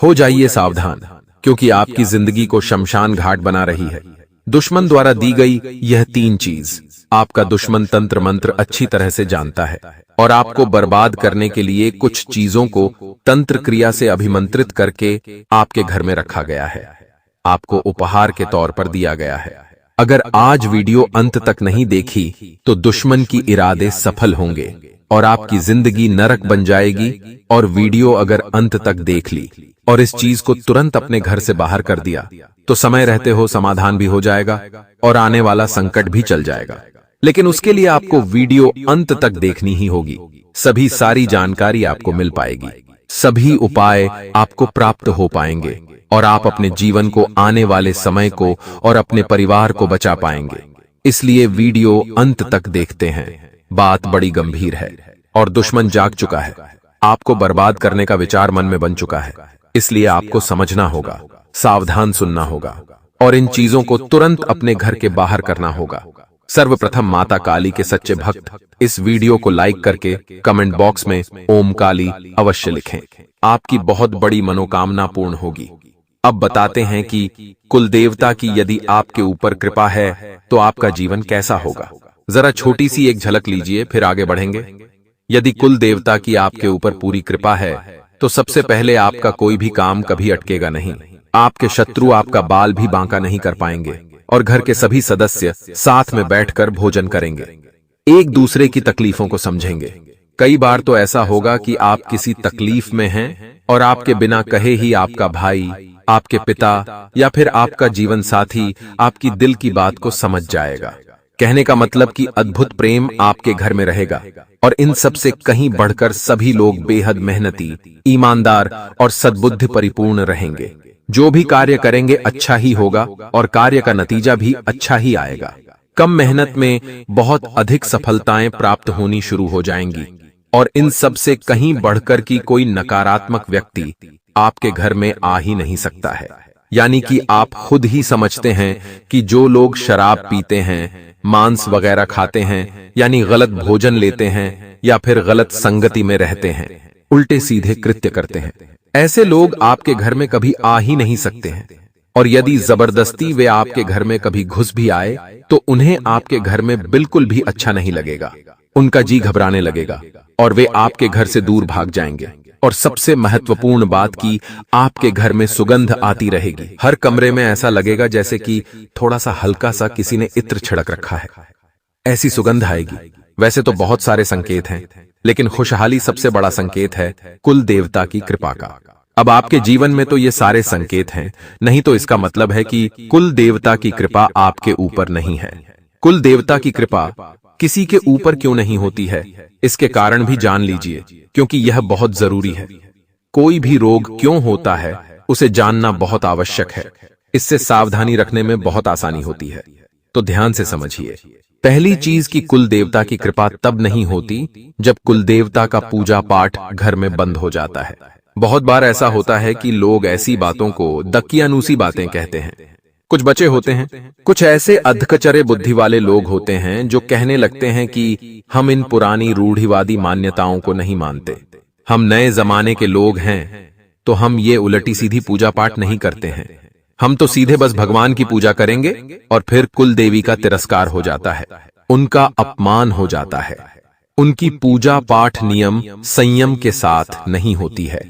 हो जाइए सावधान, क्योंकि आपकी जिंदगी को शमशान घाट बना रही है दुश्मन द्वारा दी गई यह 3 चीज। आपका दुश्मन तंत्र मंत्र अच्छी तरह से जानता है और आपको बर्बाद करने के लिए कुछ चीजों को तंत्र क्रिया से अभिमंत्रित करके आपके घर में रखा गया है, आपको उपहार के तौर पर दिया गया है। अगर आज वीडियो अंत तक नहीं देखी तो दुश्मन की इरादे सफल होंगे और आपकी जिंदगी नरक बन जाएगी। और वीडियो अगर अंत तक देख ली और इस चीज को तुरंत अपने घर से बाहर कर दिया तो समय रहते हो समाधान भी हो जाएगा और आने वाला संकट भी चल जाएगा। लेकिन उसके लिए आपको वीडियो अंत तक देखनी ही होगी। सभी सारी जानकारी आपको मिल पाएगी, सभी उपाय आपको प्राप्त हो पाएंगे और आप अपने जीवन को, आने वाले समय को और अपने परिवार को बचा पाएंगे। इसलिए वीडियो अंत तक देखते हैं। बात बड़ी गंभीर है और दुश्मन जाग चुका है। आपको बर्बाद करने का विचार मन में बन चुका है। इसलिए आपको समझना होगा, सावधान सुनना होगा और इन चीजों को तुरंत अपने घर के बाहर करना होगा। सर्वप्रथम माता काली के सच्चे भक्त इस वीडियो को लाइक करके कमेंट बॉक्स में ओम काली अवश्य लिखें। आपकी बहुत बड़ी मनोकामना पूर्ण होगी। अब बताते हैं कि कुल देवता की यदि आपके ऊपर कृपा है तो आपका जीवन कैसा होगा। जरा छोटी सी एक झलक लीजिए, फिर आगे बढ़ेंगे। यदि कुल देवता की आपके ऊपर पूरी कृपा है तो सबसे पहले आपका कोई भी काम कभी अटकेगा नहीं। आपके शत्रु आपका बाल भी बांका नहीं कर पाएंगे और घर के सभी सदस्य साथ में बैठकर भोजन करेंगे, एक दूसरे की तकलीफों को समझेंगे। कई बार तो ऐसा होगा कि आप किसी तकलीफ में हैं और आपके बिना कहे ही आपका भाई, आपके पिता या फिर आपका जीवन साथी आपकी दिल की बात को समझ जाएगा। कहने का मतलब कि अद्भुत प्रेम आपके घर में रहेगा। और इन सब से कहीं बढ़कर सभी लोग बेहद मेहनती, ईमानदार और सद्बुद्धि परिपूर्ण रहेंगे। जो भी कार्य करेंगे अच्छा ही होगा और कार्य का नतीजा भी अच्छा ही आएगा। कम मेहनत में बहुत अधिक सफलताएं प्राप्त होनी शुरू हो जाएंगी। और इन सब से कहीं बढ़कर की कोई नकारात्मक व्यक्ति आपके घर में आ ही नहीं सकता है। यानी कि आप खुद ही समझते हैं कि जो लोग शराब पीते हैं, मांस वगैरह खाते हैं, यानी गलत भोजन लेते हैं या फिर गलत संगति में रहते हैं, उल्टे सीधे कृत्य करते हैं, ऐसे लोग आपके घर में कभी आ ही नहीं सकते हैं। और यदि जबरदस्ती वे आपके घर में कभी घुस भी आए तो उन्हें आपके घर में बिल्कुल भी अच्छा नहीं लगेगा। उनका जी घबराने लगेगा और वे आपके घर से दूर भाग जाएंगे। और सबसे महत्वपूर्ण बात कि आपके घर में सुगंध आती रहेगी। हर कमरे में ऐसा लगेगा जैसे कि थोड़ा सा हल्का सा किसी ने इत्र छिड़क रखा है, ऐसी सुगंध आएगी। वैसे तो बहुत सारे संकेत हैं, लेकिन खुशहाली सबसे बड़ा संकेत है कुल देवता की कृपा का। अब आपके जीवन में तो ये सारे संकेत हैं, नहीं तो इसका मतलब है कि कुल देवता की कृपा आपके ऊपर नहीं है। कुल देवता की कृपा किसी के ऊपर क्यों नहीं होती है, इसके कारण भी जान लीजिए, क्योंकि यह बहुत जरूरी है। कोई भी रोग क्यों होता है उसे जानना बहुत आवश्यक है। इससे सावधानी रखने में बहुत आसानी होती है। तो ध्यान से समझिए। पहली चीज कि कुल देवता की कृपा तब नहीं होती जब कुल देवता का पूजा पाठ घर में बंद हो जाता है। बहुत बार ऐसा होता है कि लोग ऐसी बातों को दकियानूसी बातें कहते हैं। कुछ बच्चे होते हैं, कुछ ऐसे अधकचरे बुद्धि वाले लोग होते हैं जो कहने लगते हैं कि हम इन पुरानी रूढ़िवादी मान्यताओं को नहीं मानते, हम नए जमाने के लोग हैं, तो हम ये उलटी सीधी पूजा पाठ नहीं करते हैं, हम तो सीधे बस भगवान की पूजा करेंगे। और फिर कुल देवी का तिरस्कार हो जाता है, उनका अपमान हो जाता है। उनकी पूजा पाठ नियम संयम के साथ नहीं होती है।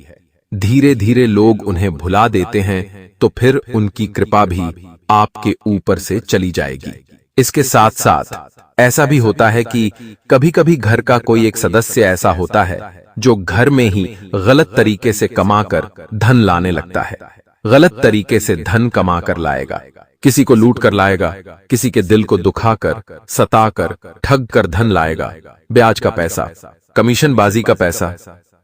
धीरे धीरे लोग उन्हें भुला देते हैं, तो फिर उनकी कृपा भी आपके ऊपर से चली जाएगी। इसके साथ साथ ऐसा भी होता है कि कभी कभी घर का कोई एक सदस्य ऐसा होता है जो घर में ही गलत तरीके से कमाकर धन लाने लगता है। गलत तरीके से धन कमाकर लाएगा, किसी को लूट कर लाएगा, किसी के दिल को दुखाकर, सताकर, ठग कर धन लाएगा। ब्याज का पैसा, कमीशनबाजी का पैसा।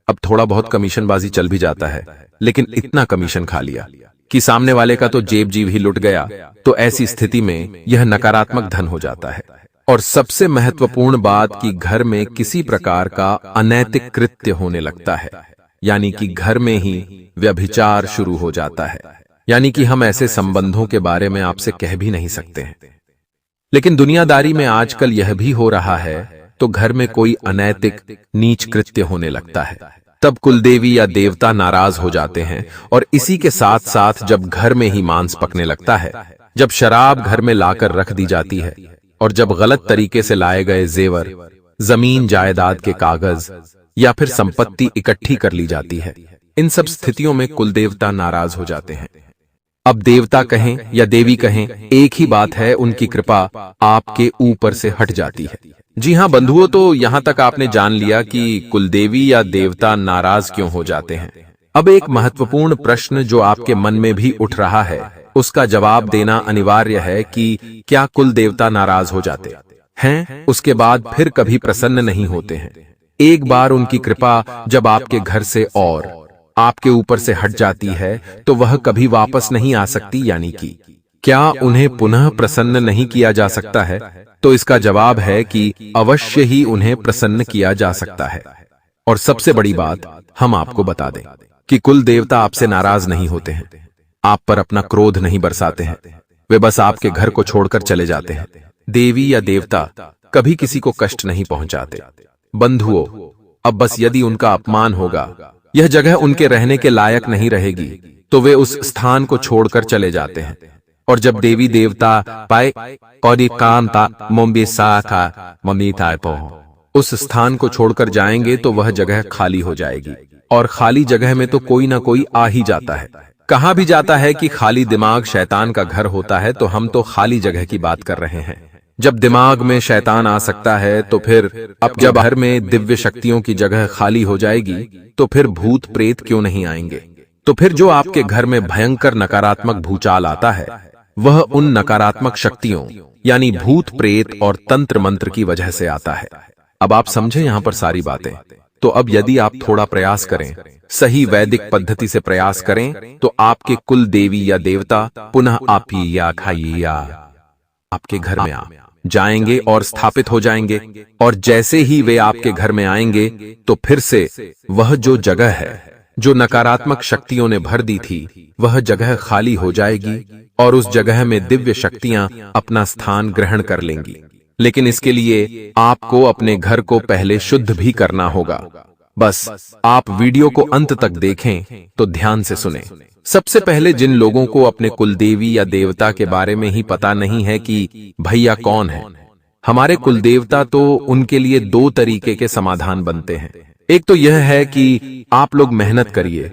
अब थोड़ा बहुत कमीशनबाजी चल भी जाता है, लेकिन इतना कमीशन खा लिया कि सामने वाले का तो जेब जीव ही लुट गया। तो ऐसी स्थिति में यह नकारात्मक धन हो जाता है। और सबसे महत्वपूर्ण बात कि घर में किसी प्रकार का अनैतिक कृत्य होने लगता है, यानी कि घर में ही व्यभिचार शुरू हो जाता है। यानी कि हम ऐसे संबंधों के बारे में आपसे कह भी नहीं सकते हैं। लेकिन दुनियादारी में आजकल यह भी हो रहा है, तो घर में कोई अनैतिक नीच कृत्य होने लगता है। तब कुलदेवी या देवता नाराज हो जाते हैं। और इसी के साथ साथ जब घर में ही मांस पकने लगता है, जब शराब घर में लाकर रख दी जाती है, और जब गलत तरीके से लाए गए जेवर, जमीन जायदाद के कागज या फिर संपत्ति इकट्ठी कर ली जाती है, इन सब स्थितियों में कुलदेवता नाराज हो जाते हैं। अब देवता कहें या देवी कहें, एक ही बात है, उनकी कृपा आपके ऊपर से हट जाती है। जी हां बंधुओं, तो यहां तक आपने जान लिया कि कुलदेवी या देवता नाराज क्यों हो जाते हैं। अब एक महत्वपूर्ण प्रश्न जो आपके मन में भी उठ रहा है, उसका जवाब देना अनिवार्य है कि क्या कुल देवता नाराज हो जाते हैं, उसके बाद फिर कभी प्रसन्न नहीं होते हैं। एक बार उनकी कृपा जब आपके घर से और आपके ऊपर से हट जाती है तो वह कभी वापस नहीं आ सकती, यानी कि क्या उन्हें पुनः प्रसन्न नहीं किया जा सकता है? तो इसका जवाब है कि अवश्य ही उन्हें प्रसन्न किया जा सकता है। और सबसे बड़ी बात हम आपको बता दें कि कुल देवता आपसे नाराज नहीं होते हैं, आप पर अपना क्रोध नहीं बरसाते हैं, वे बस आपके घर को छोड़कर चले जाते हैं। देवी या देवता कभी किसी को कष्ट नहीं पहुंचाते। बंधुओं, अब बस यदि उनका अपमान होगा, यह जगह उनके रहने के लायक नहीं रहेगी, तो वे उस स्थान को छोड़कर चले जाते हैं। और जब देवी देवता पाए और उस स्थान को छोड़कर जाएंगे तो वह जगह खाली हो जाएगी। और खाली जगह में तो कोई ना कोई आ ही जाता है। कहा भी जाता है कि खाली दिमाग शैतान का घर होता है, तो हम तो खाली जगह की बात कर रहे हैं। जब दिमाग में शैतान आ सकता है तो फिर अब जब घर में दिव्य शक्तियों की जगह खाली हो जाएगी तो फिर भूत प्रेत क्यों नहीं आएंगे? तो फिर जो आपके घर में भयंकर नकारात्मक भूचाल आता है, वह उन नकारात्मक शक्तियों यानी भूत प्रेत और तंत्र मंत्र की वजह से आता है। अब आप समझे यहां पर सारी बातें। तो अब यदि आप थोड़ा प्रयास करें, सही वैदिक पद्धति से प्रयास करें, तो आपके कुल देवी या देवता पुनः आप ही या खाइए या आपके घर में आ जाएंगे और स्थापित हो जाएंगे। और जैसे ही वे आपके घर में आएंगे तो फिर से वह जो जगह है जो नकारात्मक शक्तियों ने भर दी थी, वह जगह खाली हो जाएगी और उस जगह में दिव्य शक्तियां अपना स्थान ग्रहण कर लेंगी। लेकिन इसके लिए आपको अपने घर को पहले शुद्ध भी करना होगा। बस आप वीडियो को अंत तक देखें तो ध्यान से सुने। सबसे पहले जिन लोगों को अपने कुलदेवी या देवता के बारे में ही पता नहीं है कि भैया कौन है हमारे कुलदेवता, तो उनके लिए दो तरीके के समाधान बनते हैं। एक तो यह है कि आप लोग मेहनत करिए,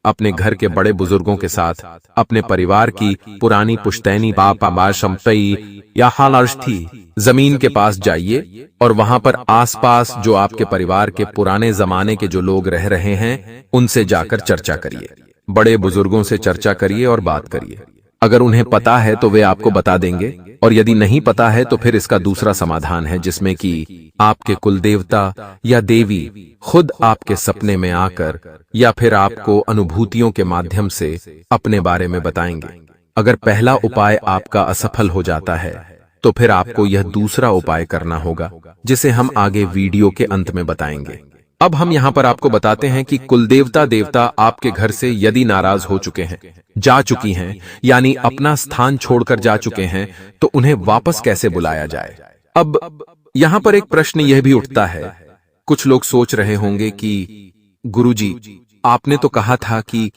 अपने घर के बड़े बुजुर्गों के साथ अपने परिवार की पुरानी पुश्तैनी बापा संपत्ति या हालार्थी जमीन के पास जाइए और वहां पर आसपास जो आपके परिवार के पुराने जमाने के जो लोग रह रहे हैं, उनसे जाकर चर्चा करिए। बड़े बुजुर्गों से चर्चा करिए और बात करिए। अगर उन्हें पता है तो वे आपको बता देंगे, और यदि नहीं पता है तो फिर इसका दूसरा समाधान है, जिसमें कि आपके कुलदेवता या देवी खुद आपके सपने में आकर या फिर आपको अनुभूतियों के माध्यम से अपने बारे में बताएंगे। अगर पहला उपाय आपका असफल हो जाता है तो फिर आपको यह दूसरा उपाय करना होगा, जिसे हम आगे वीडियो के अंत में बताएंगे। अब हम यहाँ पर आपको बताते हैं कि कुलदेवता देवता आपके घर से यदि नाराज हो चुके हैं, जा चुकी हैं, यानी अपना स्थान छोड़कर जा चुके हैं, तो उन्हें वापस कैसे बुलाया जाए। अब यहाँ पर एक प्रश्न यह भी उठता है, कुछ लोग सोच रहे होंगे कि गुरुजी, आपने तो कहा था कि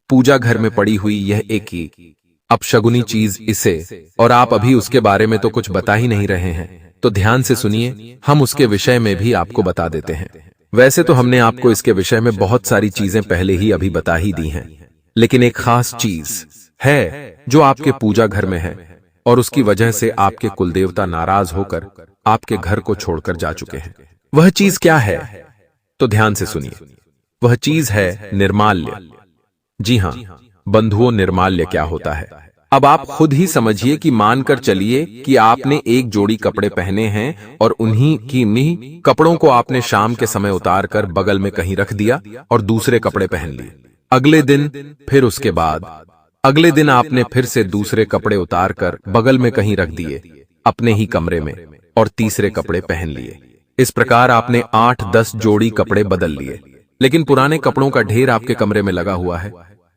पूजा घर में पड़ी हुई यह एक ही अपशगुनी चीज इसे, और आप अभी उसके बारे में तो कुछ बता ही नहीं रहे हैं। तो ध्यान से सुनिए, हम उसके विषय में भी आपको बता देते हैं। वैसे तो हमने आपको इसके विषय में बहुत सारी चीजें पहले ही अभी बता ही दी हैं, लेकिन एक खास चीज है जो आपके पूजा घर में है और उसकी वजह से आपके कुलदेवता नाराज होकर आपके घर को छोड़कर जा चुके हैं। वह चीज क्या है? तो ध्यान से सुनिए, वह चीज है निर्माल्य। जी हां बंधुओं, निर्माल्य क्या होता है? अब आप खुद ही समझिए कि मानकर चलिए कि आपने एक जोड़ी कपड़े पहने हैं और उन्हीं कपड़ों को आपने शाम के समय उतार कर बगल में कहीं रख दिया और दूसरे कपड़े पहन लिए। अगले दिन फिर उसके बाद अगले दिन आपने फिर से दूसरे कपड़े उतार कर बगल में कहीं रख दिए अपने ही कमरे में और तीसरे कपड़े पहन लिए। इस प्रकार आपने 8-10 जोड़ी कपड़े बदल लिए, लेकिन पुराने कपड़ों का ढेर आपके कमरे में लगा हुआ है।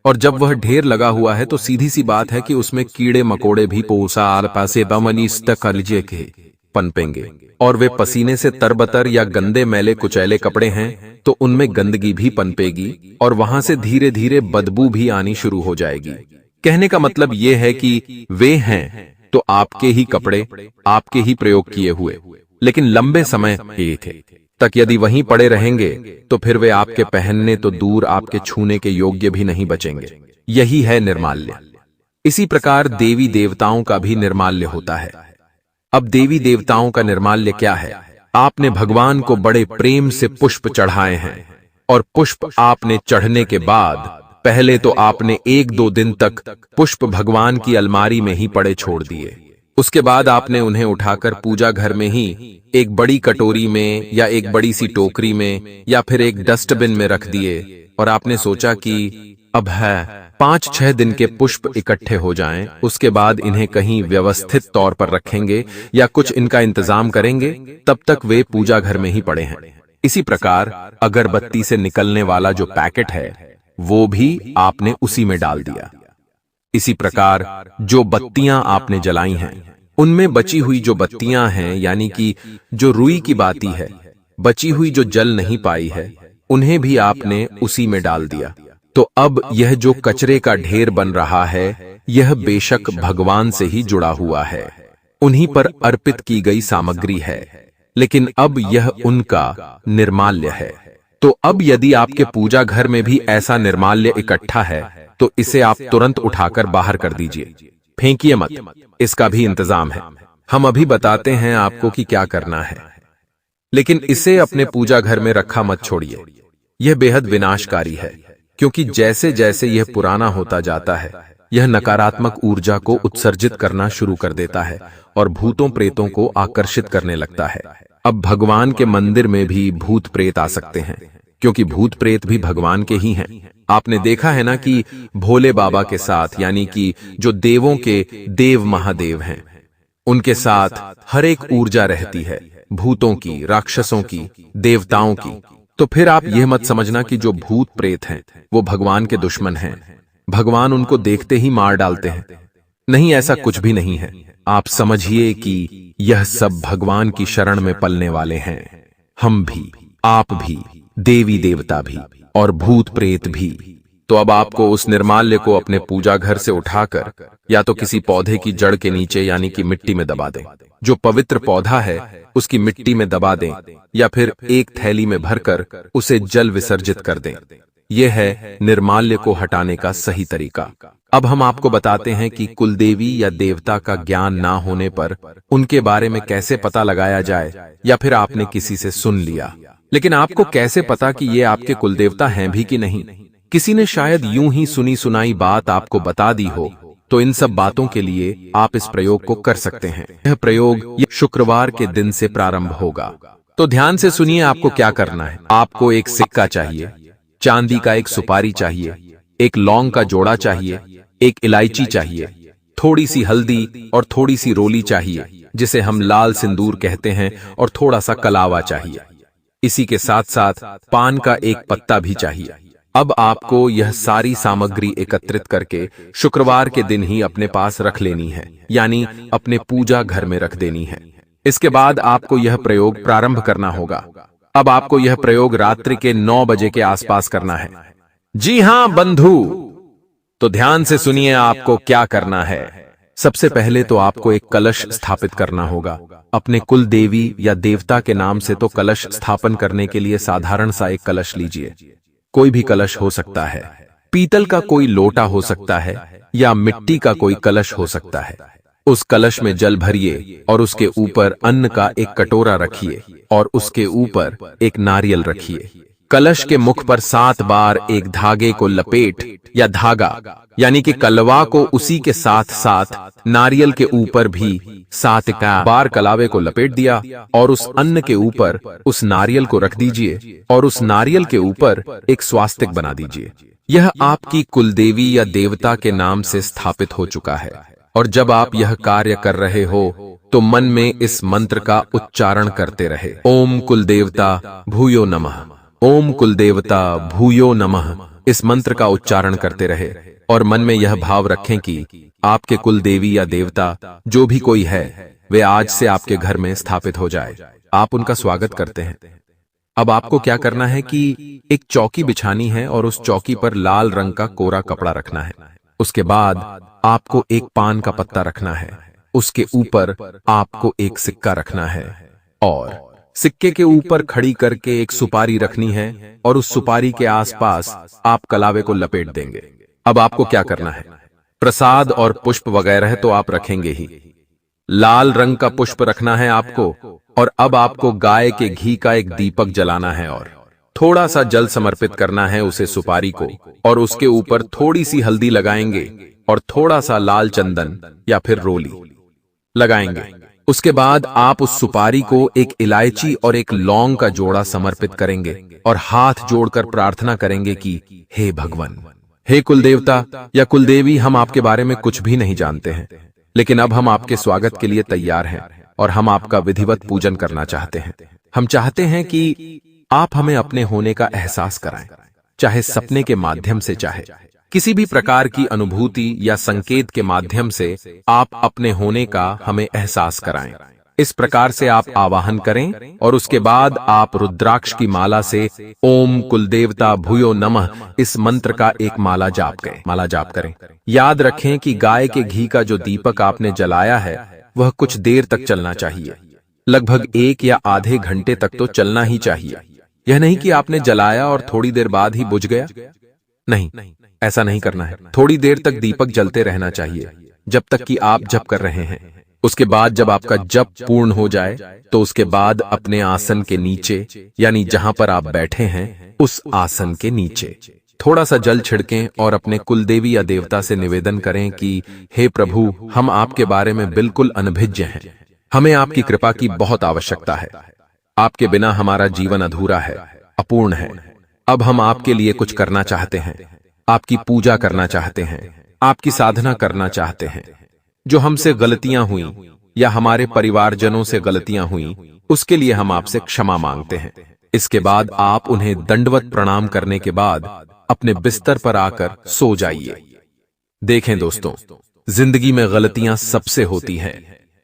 और जब वह ढेर लगा हुआ है तो सीधी सी बात है कि उसमें कीड़े मकोड़े भी पनपेंगे। और वे पसीने से तरबतर या गंदे मैले कुचैले कपड़े हैं तो उनमें गंदगी भी पनपेगी और वहां से धीरे धीरे बदबू भी आनी शुरू हो जाएगी। कहने का मतलब यह है कि वे हैं तो आपके ही कपड़े, आपके ही प्रयोग किए हुए, लेकिन लंबे समय तक यदि वहीं पड़े रहेंगे तो फिर वे आपके पहनने तो दूर आपके छूने के योग्य भी नहीं बचेंगे। यही है निर्माल्य। इसी प्रकार देवी देवताओं का भी निर्माल्य होता है। अब देवी देवताओं का निर्माल्य क्या है? आपने भगवान को बड़े प्रेम से पुष्प चढ़ाए हैं और पुष्प आपने चढ़ने के बाद पहले तो आपने 1-2 दिन तक पुष्प भगवान की अलमारी में ही पड़े छोड़ दिए। उसके बाद आपने उन्हें उठाकर पूजा घर में ही एक बड़ी कटोरी में या एक बड़ी सी टोकरी में या फिर एक डस्टबिन में रख दिए और आपने सोचा कि अब है 5-6 दिन के पुष्प इकट्ठे हो जाएं, उसके बाद इन्हें कहीं व्यवस्थित तौर पर रखेंगे या कुछ इनका इंतजाम करेंगे, तब तक वे पूजा घर में ही पड़े हैं। इसी प्रकार अगरबत्ती से निकलने वाला जो पैकेट है वो भी आपने उसी में डाल दिया। इसी प्रकार जो बत्तियां आपने जलाई हैं उनमें बची हुई जो बत्तियां हैं, यानी कि जो रुई की बाती है, बची हुई जो जल नहीं पाई है, उन्हें भी आपने उसी में डाल दिया। तो अब यह जो कचरे का ढेर बन रहा है यह बेशक भगवान से ही जुड़ा हुआ है, उन्हीं पर अर्पित की गई सामग्री है, लेकिन अब यह उनका निर्माल्य है। तो अब यदि आपके पूजा घर में भी ऐसा निर्माल्य इकट्ठा है तो इसे आप तुरंत उठाकर बाहर कर दीजिए, फेंकिए मत, इसका भी इंतजाम है। हम अभी बताते हैं आपको कि क्या करना है, लेकिन इसे अपने पूजा घर में रखा मत छोड़िए। यह बेहद विनाशकारी है, क्योंकि जैसे जैसे यह पुराना होता जाता है यह नकारात्मक ऊर्जा को उत्सर्जित करना शुरू कर देता है और भूतों प्रेतों को आकर्षित करने लगता है। अब भगवान के मंदिर में भी भूत प्रेत आ सकते हैं, क्योंकि भूत प्रेत भी भगवान के ही हैं। आपने देखा है ना कि भोले बाबा के साथ, यानी कि जो देवों के देव महादेव हैं, उनके साथ हर एक ऊर्जा रहती है, भूतों की, राक्षसों की, देवताओं की। तो फिर आप यह मत समझना कि जो भूत प्रेत हैं वो भगवान के दुश्मन हैं, भगवान उनको देखते ही मार डालते हैं। नहीं, ऐसा कुछ भी नहीं है। आप समझिए कि यह सब भगवान की शरण में पलने वाले हैं। हम भी, आप भी, देवी देवता भी और भूत प्रेत भी। तो अब आपको उस निर्माल्य को अपने पूजा घर से उठाकर या तो किसी पौधे की जड़ के नीचे, यानी कि मिट्टी में दबा दें। जो पवित्र पौधा है उसकी मिट्टी में दबा दें या फिर एक थैली में भरकर उसे जल विसर्जित कर दें। यह है निर्माल्य को हटाने का सही तरीका। अब हम आपको बताते हैं कि कुलदेवी या देवता का ज्ञान ना होने पर उनके बारे में कैसे पता लगाया जाए, या फिर आपने किसी से सुन लिया, लेकिन आपको कैसे पता कि ये आपके कुलदेवता हैं भी कि नहीं? किसी ने शायद यूं ही सुनी सुनाई बात आपको बता दी हो। तो इन सब बातों के लिए आप इस प्रयोग को कर सकते हैं। यह प्रयोग शुक्रवार के दिन से प्रारंभ होगा। तो ध्यान से सुनिए आपको क्या करना है। आपको एक सिक्का चाहिए, चांदी का एक सुपारी चाहिए, एक लौंग का जोड़ा चाहिए, एक इलायची चाहिए, थोड़ी सी हल्दी और थोड़ी सी रोली चाहिए, जिसे हम लाल सिंदूर कहते हैं, और थोड़ा सा कलावा चाहिए। इसी के साथ साथ पान का एक पत्ता भी चाहिए। अब आपको यह सारी सामग्री एकत्रित करके शुक्रवार के दिन ही अपने पास रख लेनी है, यानी अपने पूजा घर में रख देनी है। इसके बाद आपको यह प्रयोग प्रारंभ करना होगा। अब आपको यह प्रयोग रात्रि के 9 बजे के आसपास करना है। जी हां बंधु, तो ध्यान से सुनिए आपको क्या करना है। सबसे पहले तो आपको एक कलश स्थापित करना होगा। अपने कुल देवी या देवता के नाम से तो कलश स्थापन करने के लिए साधारण सा एक कलश लीजिए। कोई भी कलश हो सकता है, पीतल का कोई लोटा हो सकता है या मिट्टी का कोई कलश हो सकता है। उस कलश में जल भरिए और उसके ऊपर अन्न का एक कटोरा रखिए और उसके ऊपर एक नारियल रखिए। कलश के मुख पर 7 बार एक धागे को लपेट या धागा, यानी कि कलवा को उसी के साथ साथ नारियल के ऊपर भी 7 बार कलावे को लपेट दिया और उस अन्न के ऊपर उस नारियल को रख दीजिए और उस नारियल के ऊपर एक स्वास्तिक बना दीजिए। यह आपकी कुलदेवी या देवता के नाम से स्थापित हो चुका है। और जब आप यह कार्य कर रहे हो तो मन में इस मंत्र का उच्चारण करते रहे। ओम कुलदेवता भूयो नमः, ओम कुलदेवता भूयो नमः। इस मंत्र का उच्चारण करते रहे और मन में यह भाव रखें कि आपके कुलदेवी या देवता जो भी कोई है वे आज से आपके घर में स्थापित हो जाए। आप उनका स्वागत करते हैं। अब आपको क्या करना है कि एक चौकी बिछानी है और उस चौकी पर लाल रंग का कोरा कपड़ा रखना है। उसके बाद आपको एक पान का पत्ता रखना है। उसके ऊपर आपको एक सिक्का रखना है और सिक्के के ऊपर खड़ी करके एक सुपारी रखनी है और उस सुपारी के आसपास आप कलावे को लपेट देंगे। अब आपको क्या करना है? प्रसाद और पुष्प वगैरह तो आप रखेंगे ही, लाल रंग का पुष्प रखना है आपको। और अब आपको गाय के घी का एक दीपक जलाना है और थोड़ा सा जल समर्पित करना है उसे सुपारी को, और उसके ऊपर थोड़ी सी हल्दी लगाएंगे और थोड़ा सा लाल चंदन या फिर रोली लगाएंगे। उसके बाद आप उस सुपारी को एक इलायची और एक लौंग का जोड़ा समर्पित करेंगे और हाथ जोड़कर प्रार्थना करेंगे कि हे भगवान, हे कुलदेवता या कुलदेवी, हम आपके बारे में कुछ भी नहीं जानते हैं, लेकिन अब हम आपके स्वागत के लिए तैयार हैं और हम आपका विधिवत पूजन करना चाहते हैं। हम चाहते हैं कि आप हमें अपने होने का एहसास कराएं, चाहे सपने के माध्यम से, चाहे किसी भी प्रकार की अनुभूति या संकेत के माध्यम से आप अपने होने का हमें एहसास कराएं। इस प्रकार से आप आवाहन करें और उसके बाद आप रुद्राक्ष की माला से ओम कुलदेवता भूयो नमः इस मंत्र का एक माला जाप करें। याद रखें कि गाय के घी का जो दीपक आपने जलाया है वह कुछ देर तक चलना चाहिए, लगभग 1 या आधे घंटे तक तो चलना ही चाहिए। यह नहीं कि आपने जलाया और थोड़ी देर बाद ही बुझ गया। नहीं, ऐसा नहीं करना है। थोड़ी देर तक दीपक जलते रहना चाहिए जब तक कि आप जप कर रहे हैं। उसके बाद जब आपका जप पूर्ण हो जाए तो उसके बाद अपने आसन के नीचे, यानी जहां पर आप बैठे हैं उस आसन के नीचे थोड़ा सा जल छिड़कें और अपने कुलदेवी या देवता से निवेदन करें कि हे प्रभु, हम आपके बारे में बिल्कुल अनभिज्ञ हैं। हमें आपकी कृपा की बहुत आवश्यकता है। आपके बिना हमारा जीवन अधूरा है, अपूर्ण है। अब हम आपके लिए कुछ करना चाहते हैं, आपकी पूजा करना चाहते हैं, आपकी साधना करना चाहते हैं। जो हमसे गलतियां हुई या हमारे परिवारजनों से गलतियां हुई, उसके लिए हम आपसे क्षमा मांगते हैं। इसके बाद आप उन्हें दंडवत प्रणाम करने के बाद अपने बिस्तर पर आकर सो जाइए। देखें दोस्तों, जिंदगी में गलतियां सबसे होती हैं,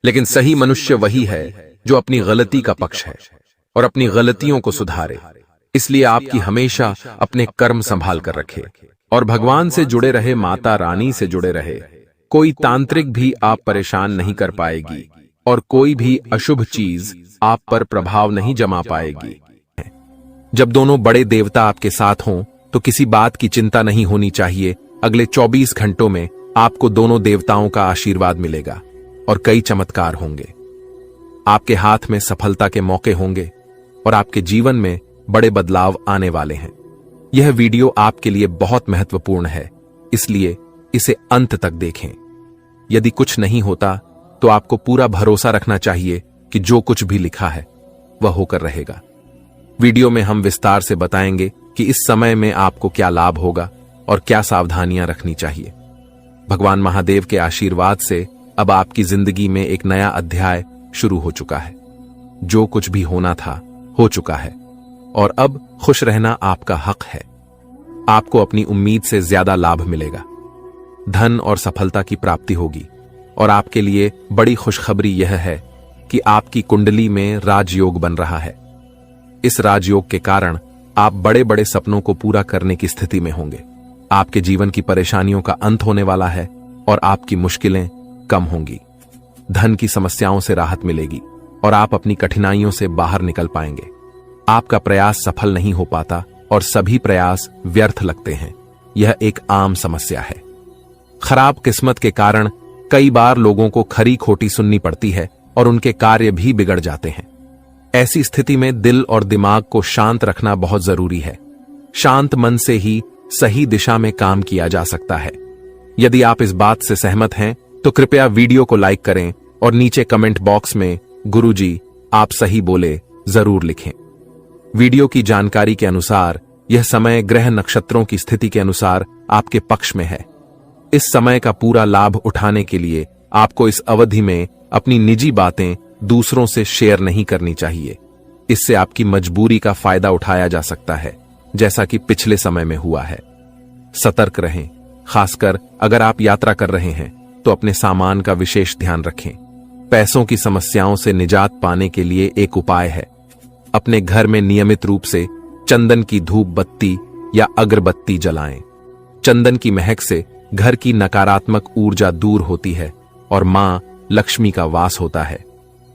लेकिन सही मनुष्य वही है जो अपनी गलती का पक्ष है और अपनी गलतियों को सुधारे। इसलिए आपकी हमेशा अपने कर्म संभाल कर रखे और भगवान से जुड़े रहे, माता रानी से जुड़े रहे। कोई तांत्रिक भी आप परेशान नहीं कर पाएगी और कोई भी अशुभ चीज आप पर प्रभाव नहीं जमा पाएगी। जब दोनों बड़े देवता आपके साथ हों तो किसी बात की चिंता नहीं होनी चाहिए। अगले 24 घंटों में आपको दोनों देवताओं का आशीर्वाद मिलेगा और कई चमत्कार होंगे। आपके हाथ में सफलता के मौके होंगे और आपके जीवन में बड़े बदलाव आने वाले हैं। यह वीडियो आपके लिए बहुत महत्वपूर्ण है, इसलिए इसे अंत तक देखें। यदि कुछ नहीं होता तो आपको पूरा भरोसा रखना चाहिए कि जो कुछ भी लिखा है वह होकर रहेगा। वीडियो में हम विस्तार से बताएंगे कि इस समय में आपको क्या लाभ होगा और क्या सावधानियां रखनी चाहिए। भगवान महादेव के आशीर्वाद से अब आपकी जिंदगी में एक नया अध्याय शुरू हो चुका है। जो कुछ भी होना था हो चुका है और अब खुश रहना आपका हक है। आपको अपनी उम्मीद से ज्यादा लाभ मिलेगा, धन और सफलता की प्राप्ति होगी और आपके लिए बड़ी खुशखबरी यह है कि आपकी कुंडली में राजयोग बन रहा है। इस राजयोग के कारण आप बड़े बड़े सपनों को पूरा करने की स्थिति में होंगे। आपके जीवन की परेशानियों का अंत होने वाला है और आपकी मुश्किलें कम होंगी। धन की समस्याओं से राहत मिलेगी और आप अपनी कठिनाइयों से बाहर निकल पाएंगे। आपका प्रयास सफल नहीं हो पाता और सभी प्रयास व्यर्थ लगते हैं। यह एक आम समस्या है। खराब किस्मत के कारण कई बार लोगों को खरी खोटी सुननी पड़ती है और उनके कार्य भी बिगड़ जाते हैं। ऐसी स्थिति में दिल और दिमाग को शांत रखना बहुत जरूरी है। शांत मन से ही सही दिशा में काम किया जा सकता है। यदि आप इस बात से सहमत हैं तो कृपया वीडियो को लाइक करें और नीचे कमेंट बॉक्स में गुरुजी आप सही बोले जरूर लिखें। वीडियो की जानकारी के अनुसार यह समय ग्रह नक्षत्रों की स्थिति के अनुसार आपके पक्ष में है। इस समय का पूरा लाभ उठाने के लिए आपको इस अवधि में अपनी निजी बातें दूसरों से शेयर नहीं करनी चाहिए। इससे आपकी मजबूरी का फायदा उठाया जा सकता है, जैसा कि पिछले समय में हुआ है। सतर्क रहें, खासकर अगर आप यात्रा कर रहे हैं तो अपने सामान का विशेष ध्यान रखें। पैसों की समस्याओं से निजात पाने के लिए एक उपाय है। अपने घर में नियमित रूप से चंदन की धूप बत्ती या अगरबत्ती जलाएं। चंदन की महक से घर की नकारात्मक ऊर्जा दूर होती है और मां लक्ष्मी का वास होता है।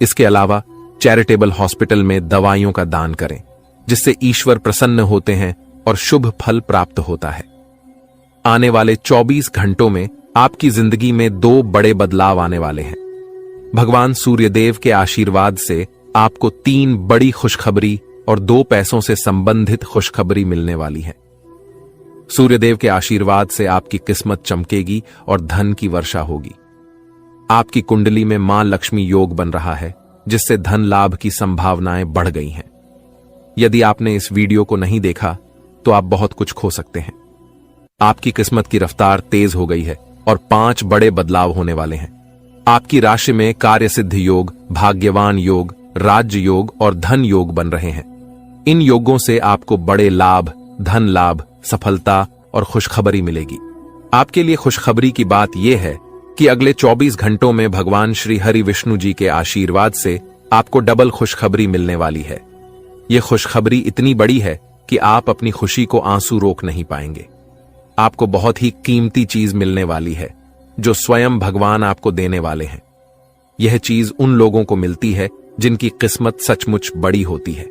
इसके अलावा चैरिटेबल हॉस्पिटल में दवाइयों का दान करें, जिससे ईश्वर प्रसन्न होते हैं और शुभ फल प्राप्त होता है। आने वाले 24 घंटों में आपकी जिंदगी में 2 बड़े बदलाव आने वाले हैं। भगवान सूर्यदेव के आशीर्वाद से आपको 3 बड़ी खुशखबरी और 2 पैसों से संबंधित खुशखबरी मिलने वाली है। सूर्यदेव के आशीर्वाद से आपकी किस्मत चमकेगी और धन की वर्षा होगी। आपकी कुंडली में मां लक्ष्मी योग बन रहा है, जिससे धन लाभ की संभावनाएं बढ़ गई हैं। यदि आपने इस वीडियो को नहीं देखा तो आप बहुत कुछ खो सकते हैं। आपकी किस्मत की रफ्तार तेज हो गई है और 5 बड़े बदलाव होने वाले हैं। आपकी राशि में कार्य सिद्धि योग, भाग्यवान योग, राज्य योग और धन योग बन रहे हैं। इन योगों से आपको बड़े लाभ, धन लाभ, सफलता और खुशखबरी मिलेगी। आपके लिए खुशखबरी की बात यह है कि अगले 24 घंटों में भगवान श्री हरि विष्णु जी के आशीर्वाद से आपको डबल खुशखबरी मिलने वाली है। यह खुशखबरी इतनी बड़ी है कि आप अपनी खुशी को आंसू रोक नहीं पाएंगे। आपको बहुत ही कीमती चीज मिलने वाली है, जो स्वयं भगवान आपको देने वाले हैं। यह चीज उन लोगों को मिलती है जिनकी किस्मत सचमुच बड़ी होती है।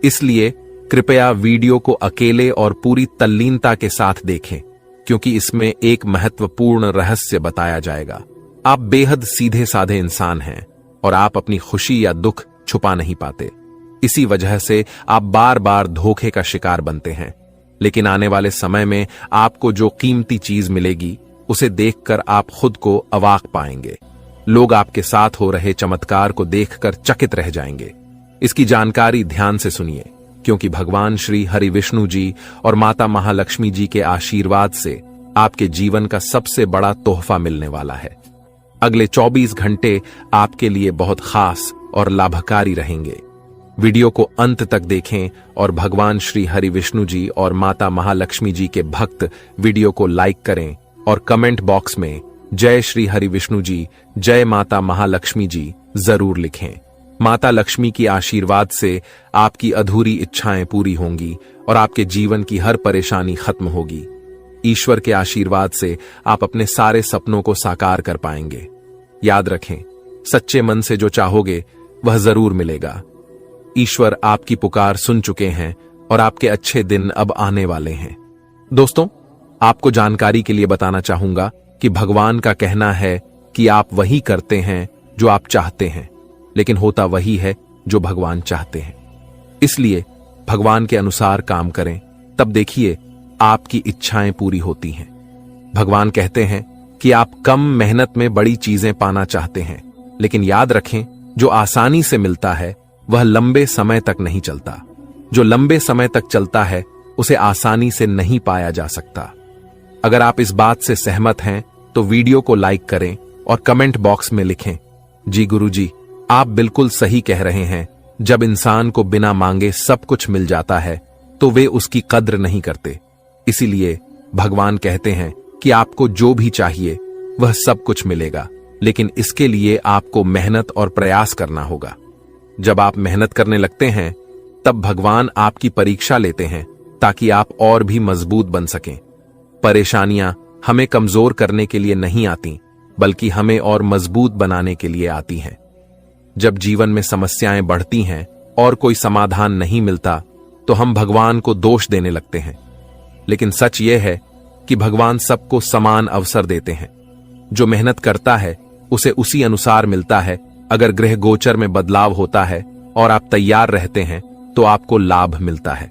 इसलिए कृपया वीडियो को अकेले और पूरी तल्लीनता के साथ देखें, क्योंकि इसमें एक महत्वपूर्ण रहस्य बताया जाएगा। आप बेहद सीधे साधे इंसान हैं और आप अपनी खुशी या दुख छुपा नहीं पाते। इसी वजह से आप बार बार धोखे का शिकार बनते हैं। लेकिन आने वाले समय में आपको जो कीमती चीज मिलेगी, उसे देखकर आप खुद को अवाक पाएंगे। लोग आपके साथ हो रहे चमत्कार को देखकर चकित रह जाएंगे। इसकी जानकारी ध्यान से सुनिए, क्योंकि भगवान श्री हरि विष्णु जी और माता महालक्ष्मी जी के आशीर्वाद से आपके जीवन का सबसे बड़ा तोहफा मिलने वाला है। अगले 24 घंटे आपके लिए बहुत खास और लाभकारी रहेंगे। वीडियो को अंत तक देखें और भगवान श्री हरि विष्णु जी और माता महालक्ष्मी जी के भक्त वीडियो को लाइक करें और कमेंट बॉक्स में जय श्री हरि विष्णु जी, जय माता महालक्ष्मी जी जरूर लिखें। माता लक्ष्मी की आशीर्वाद से आपकी अधूरी इच्छाएं पूरी होंगी और आपके जीवन की हर परेशानी खत्म होगी। ईश्वर के आशीर्वाद से आप अपने सारे सपनों को साकार कर पाएंगे। याद रखें, सच्चे मन से जो चाहोगे वह जरूर मिलेगा। ईश्वर आपकी पुकार सुन चुके हैं और आपके अच्छे दिन अब आने वाले हैं। दोस्तों, आपको जानकारी के लिए बताना चाहूंगा कि भगवान का कहना है कि आप वही करते हैं जो आप चाहते हैं, लेकिन होता वही है जो भगवान चाहते हैं। इसलिए भगवान के अनुसार काम करें, तब देखिए आपकी इच्छाएं पूरी होती हैं। भगवान कहते हैं कि आप कम मेहनत में बड़ी चीजें पाना चाहते हैं, लेकिन याद रखें, जो आसानी से मिलता है वह लंबे समय तक नहीं चलता। जो लंबे समय तक चलता है उसे आसानी से नहीं पाया जा सकता। अगर आप इस बात से सहमत हैं तो वीडियो को लाइक करें और कमेंट बॉक्स में लिखें, जी गुरुजी, आप बिल्कुल सही कह रहे हैं। जब इंसान को बिना मांगे सब कुछ मिल जाता है तो वे उसकी कद्र नहीं करते। इसीलिए भगवान कहते हैं कि आपको जो भी चाहिए वह सब कुछ मिलेगा, लेकिन इसके लिए आपको मेहनत और प्रयास करना होगा। जब आप मेहनत करने लगते हैं तब भगवान आपकी परीक्षा लेते हैं ताकि आप और भी मजबूत बन सकें। परेशानियां हमें कमजोर करने के लिए नहीं आती, बल्कि हमें और मजबूत बनाने के लिए आती हैं। जब जीवन में समस्याएं बढ़ती हैं और कोई समाधान नहीं मिलता तो हम भगवान को दोष देने लगते हैं, लेकिन सच यह है कि भगवान सबको समान अवसर देते हैं। जो मेहनत करता है उसे उसी अनुसार मिलता है। अगर ग्रह गोचर में बदलाव होता है और आप तैयार रहते हैं तो आपको लाभ मिलता है।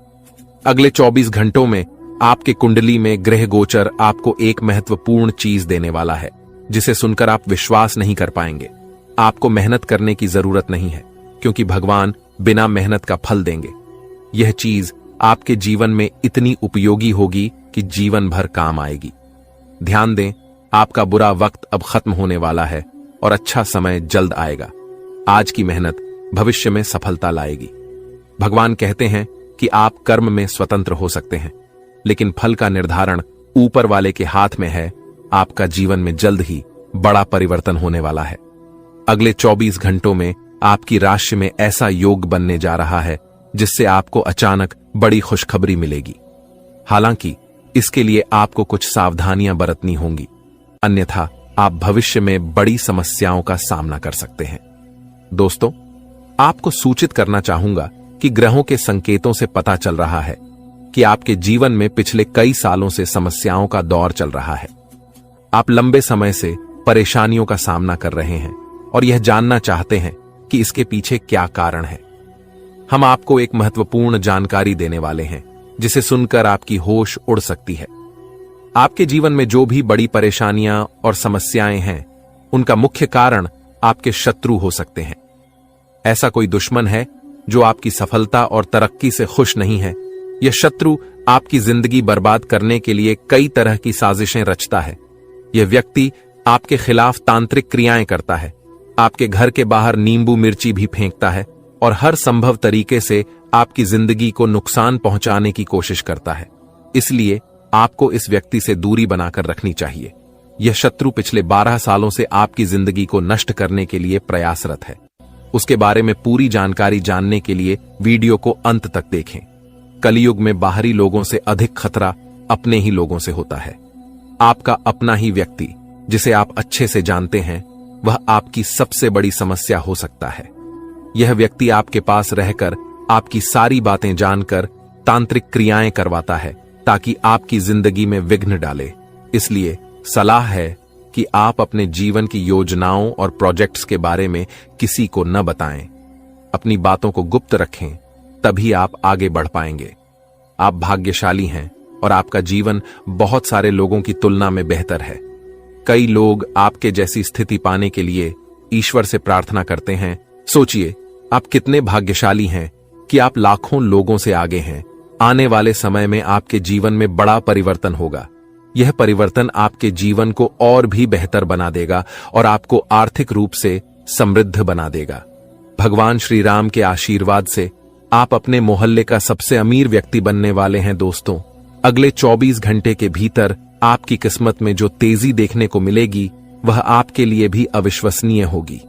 अगले 24 घंटों में आपके कुंडली में ग्रह गोचर आपको एक महत्वपूर्ण चीज देने वाला है, जिसे सुनकर आप विश्वास नहीं कर पाएंगे। आपको मेहनत करने की जरूरत नहीं है, क्योंकि भगवान बिना मेहनत का फल देंगे। यह चीज आपके जीवन में इतनी उपयोगी होगी कि जीवन भर काम आएगी। ध्यान दें, आपका बुरा वक्त अब खत्म होने वाला है और अच्छा समय जल्द आएगा। आज की मेहनत भविष्य में सफलता लाएगी। भगवान कहते हैं कि आप कर्म में स्वतंत्र हो सकते हैं, लेकिन फल का निर्धारण ऊपर वाले के हाथ में है। आपका जीवन में जल्द ही बड़ा परिवर्तन होने वाला है। अगले 24 घंटों में आपकी राशि में ऐसा योग बनने जा रहा है जिससे आपको अचानक बड़ी खुशखबरी मिलेगी। हालांकि इसके लिए आपको कुछ सावधानियां बरतनी होंगी, अन्यथा आप भविष्य में बड़ी समस्याओं का सामना कर सकते हैं। दोस्तों, आपको सूचित करना चाहूंगा कि ग्रहों के संकेतों से पता चल रहा है कि आपके जीवन में पिछले कई सालों से समस्याओं का दौर चल रहा है। आप लंबे समय से परेशानियों का सामना कर रहे हैं और यह जानना चाहते हैं कि इसके पीछे क्या कारण है। हम आपको एक महत्वपूर्ण जानकारी देने वाले हैं जिसे सुनकर आपकी होश उड़ सकती है। आपके जीवन में जो भी बड़ी परेशानियां और समस्याएं हैं, उनका मुख्य कारण आपके शत्रु हो सकते हैं। ऐसा कोई दुश्मन है जो आपकी सफलता और तरक्की से खुश नहीं है। यह शत्रु आपकी जिंदगी बर्बाद करने के लिए कई तरह की साजिशें रचता है। यह व्यक्ति आपके खिलाफ तांत्रिक क्रियाएं करता है, आपके घर के बाहर नींबू मिर्ची भी फेंकता है और हर संभव तरीके से आपकी जिंदगी को नुकसान पहुंचाने की कोशिश करता है। इसलिए आपको इस व्यक्ति से दूरी बनाकर रखनी चाहिए। यह शत्रु पिछले 12 सालों से आपकी जिंदगी को नष्ट करने के लिए प्रयासरत है। उसके बारे में पूरी जानकारी जानने के लिए वीडियो को अंत तक देखें। कलयुग में बाहरी लोगों से अधिक खतरा अपने ही लोगों से होता है। आपका अपना ही व्यक्ति, जिसे आप अच्छे से जानते हैं, वह आपकी सबसे बड़ी समस्या हो सकता है। यह व्यक्ति आपके पास रहकर आपकी सारी बातें जानकर तांत्रिक क्रियाएं करवाता है ताकि आपकी जिंदगी में विघ्न डाले। इसलिए सलाह है कि आप अपने जीवन की योजनाओं और प्रोजेक्ट्स के बारे में किसी को न बताएं। अपनी बातों को गुप्त रखें, तभी आप आगे बढ़ पाएंगे। आप भाग्यशाली हैं और आपका जीवन बहुत सारे लोगों की तुलना में बेहतर है। कई लोग आपके जैसी स्थिति पाने के लिए ईश्वर से प्रार्थना करते हैं। सोचिए, आप कितने भाग्यशाली हैं कि आप लाखों लोगों से आगे हैं। आने वाले समय में आपके जीवन में बड़ा परिवर्तन होगा। यह परिवर्तन आपके जीवन को और भी बेहतर बना देगा और आपको आर्थिक रूप से समृद्ध बना देगा। भगवान श्री राम के आशीर्वाद से आप अपने मोहल्ले का सबसे अमीर व्यक्ति बनने वाले हैं। दोस्तों, अगले 24 घंटे के भीतर आपकी किस्मत में जो तेजी देखने को मिलेगी, वह आपके लिए भी अविश्वसनीय होगी।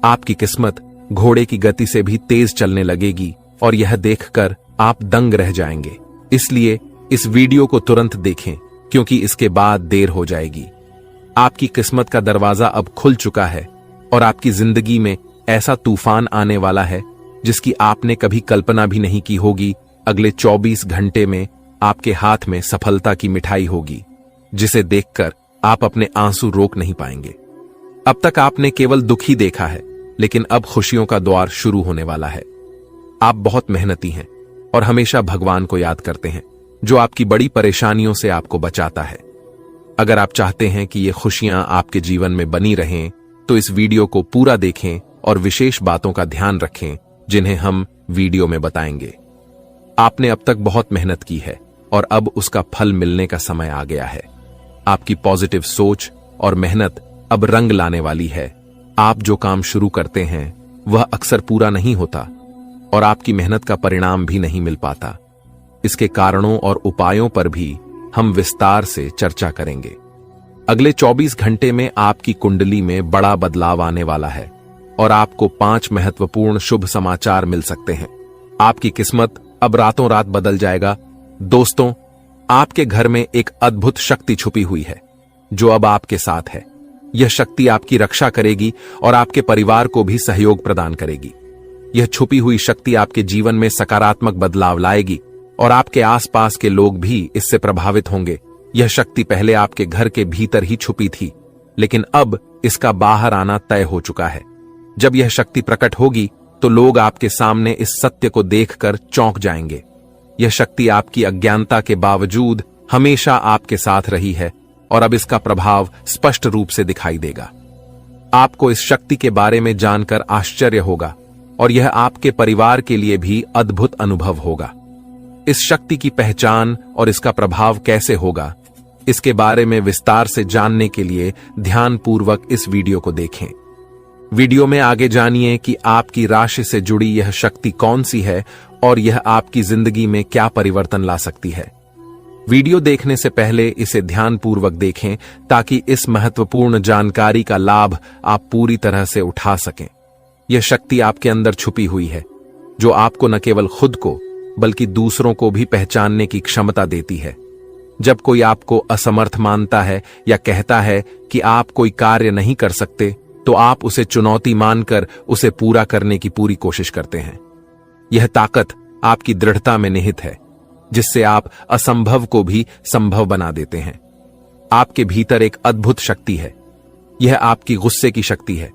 आपकी किस्मत घोड़े की गति से भी तेज चलने लगेगी और यह देखकर आप दंग रह जाएंगे। इसलिए इस वीडियो को तुरंत देखें, क्योंकि इसके बाद देर हो जाएगी। आपकी किस्मत का दरवाजा अब खुल चुका है और आपकी जिंदगी में ऐसा तूफान आने वाला है जिसकी आपने कभी कल्पना भी नहीं की होगी। अगले 24 घंटे में आपके हाथ में सफलता की मिठाई होगी, जिसे देखकर आप अपने आंसू रोक नहीं पाएंगे। अब तक आपने केवल दुख ही देखा है, लेकिन अब खुशियों का द्वार शुरू होने वाला है। आप बहुत मेहनती हैं और हमेशा भगवान को याद करते हैं, जो आपकी बड़ी परेशानियों से आपको बचाता है। अगर आप चाहते हैं कि ये खुशियां आपके जीवन में बनी रहें, तो इस वीडियो को पूरा देखें और विशेष बातों का ध्यान रखें जिन्हें हम वीडियो में बताएंगे। आपने अब तक बहुत मेहनत की है और अब उसका फल मिलने का समय आ गया है। आपकी पॉजिटिव सोच और मेहनत अब रंग लाने वाली है। आप जो काम शुरू करते हैं वह अक्सर पूरा नहीं होता और आपकी मेहनत का परिणाम भी नहीं मिल पाता। इसके कारणों और उपायों पर भी हम विस्तार से चर्चा करेंगे। अगले 24 घंटे में आपकी कुंडली में बड़ा बदलाव आने वाला है और आपको 5 महत्वपूर्ण शुभ समाचार मिल सकते हैं। आपकी किस्मत अब रातों रात बदल जाएगा। दोस्तों, आपके घर में एक अद्भुत शक्ति छुपी हुई है जो अब आपके साथ है। यह शक्ति आपकी रक्षा करेगी और आपके परिवार को भी सहयोग प्रदान करेगी। यह छुपी हुई शक्ति आपके जीवन में सकारात्मक बदलाव लाएगी और आपके आसपास के लोग भी इससे प्रभावित होंगे। यह शक्ति पहले आपके घर के भीतर ही छुपी थी, लेकिन अब इसका बाहर आना तय हो चुका है। जब यह शक्ति प्रकट होगी तो लोग आपके सामने इस सत्य को देखकर चौंक जाएंगे। यह शक्ति आपकी अज्ञानता के बावजूद हमेशा आपके साथ रही है और अब इसका प्रभाव स्पष्ट रूप से दिखाई देगा। आपको इस शक्ति के बारे में जानकर आश्चर्य होगा और यह आपके परिवार के लिए भी अद्भुत अनुभव होगा। इस शक्ति की पहचान और इसका प्रभाव कैसे होगा, इसके बारे में विस्तार से जानने के लिए ध्यानपूर्वक इस वीडियो को देखें। वीडियो में आगे जानिए कि आपकी राशि से जुड़ी यह शक्ति कौन सी है और यह आपकी जिंदगी में क्या परिवर्तन ला सकती है। वीडियो देखने से पहले इसे ध्यानपूर्वक देखें ताकि इस महत्वपूर्ण जानकारी का लाभ आप पूरी तरह से उठा सकें। यह शक्ति आपके अंदर छुपी हुई है जो आपको न केवल खुद को बल्कि दूसरों को भी पहचानने की क्षमता देती है। जब कोई आपको असमर्थ मानता है या कहता है कि आप कोई कार्य नहीं कर सकते, तो आप उसे चुनौती मानकर उसे पूरा करने की पूरी कोशिश करते हैं। यह ताकत आपकी दृढ़ता में निहित है, जिससे आप असंभव को भी संभव बना देते हैं। आपके भीतर एक अद्भुत शक्ति है। यह आपकी गुस्से की शक्ति है।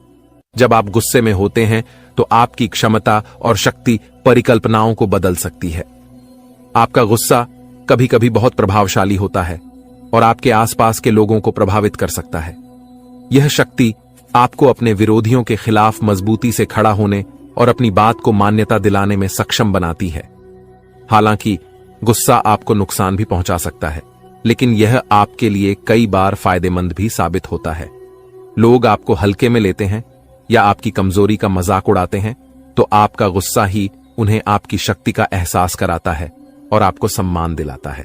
जब आप गुस्से में होते हैं तो आपकी क्षमता और शक्ति परिकल्पनाओं को बदल सकती है। आपका गुस्सा कभी कभी बहुत प्रभावशाली होता है और आपके आसपास के लोगों को प्रभावित कर सकता है। यह शक्ति आपको अपने विरोधियों के खिलाफ मजबूती से खड़ा होने और अपनी बात को मान्यता दिलाने में सक्षम बनाती है। हालांकि गुस्सा आपको नुकसान भी पहुंचा सकता है, लेकिन यह आपके लिए कई बार फायदेमंद भी साबित होता है। लोग आपको हल्के में लेते हैं या आपकी कमजोरी का मजाक उड़ाते हैं, तो आपका गुस्सा ही उन्हें आपकी शक्ति का एहसास कराता है और आपको सम्मान दिलाता है।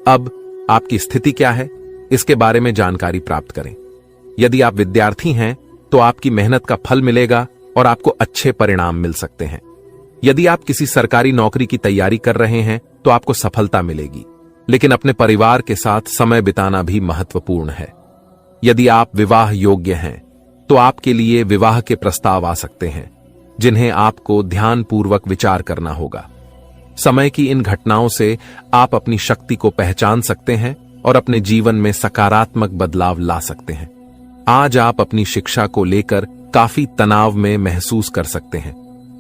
अब आपकी स्थिति क्या है, इसके बारे में जानकारी प्राप्त करें। यदि आप विद्यार्थी हैं तो आपकी मेहनत का फल मिलेगा और आपको अच्छे परिणाम मिल सकते हैं। यदि आप किसी सरकारी नौकरी की तैयारी कर रहे हैं तो आपको सफलता मिलेगी, लेकिन अपने परिवार के साथ समय बिताना भी महत्वपूर्ण है। यदि आप विवाह योग्य हैं तो आपके लिए विवाह के प्रस्ताव आ सकते हैं, जिन्हें आपको ध्यानपूर्वक विचार करना होगा। समय की इन घटनाओं से आप अपनी शक्ति को पहचान सकते हैं और अपने जीवन में सकारात्मक बदलाव ला सकते हैं। आज आप अपनी शिक्षा को लेकर काफी तनाव में महसूस कर सकते हैं,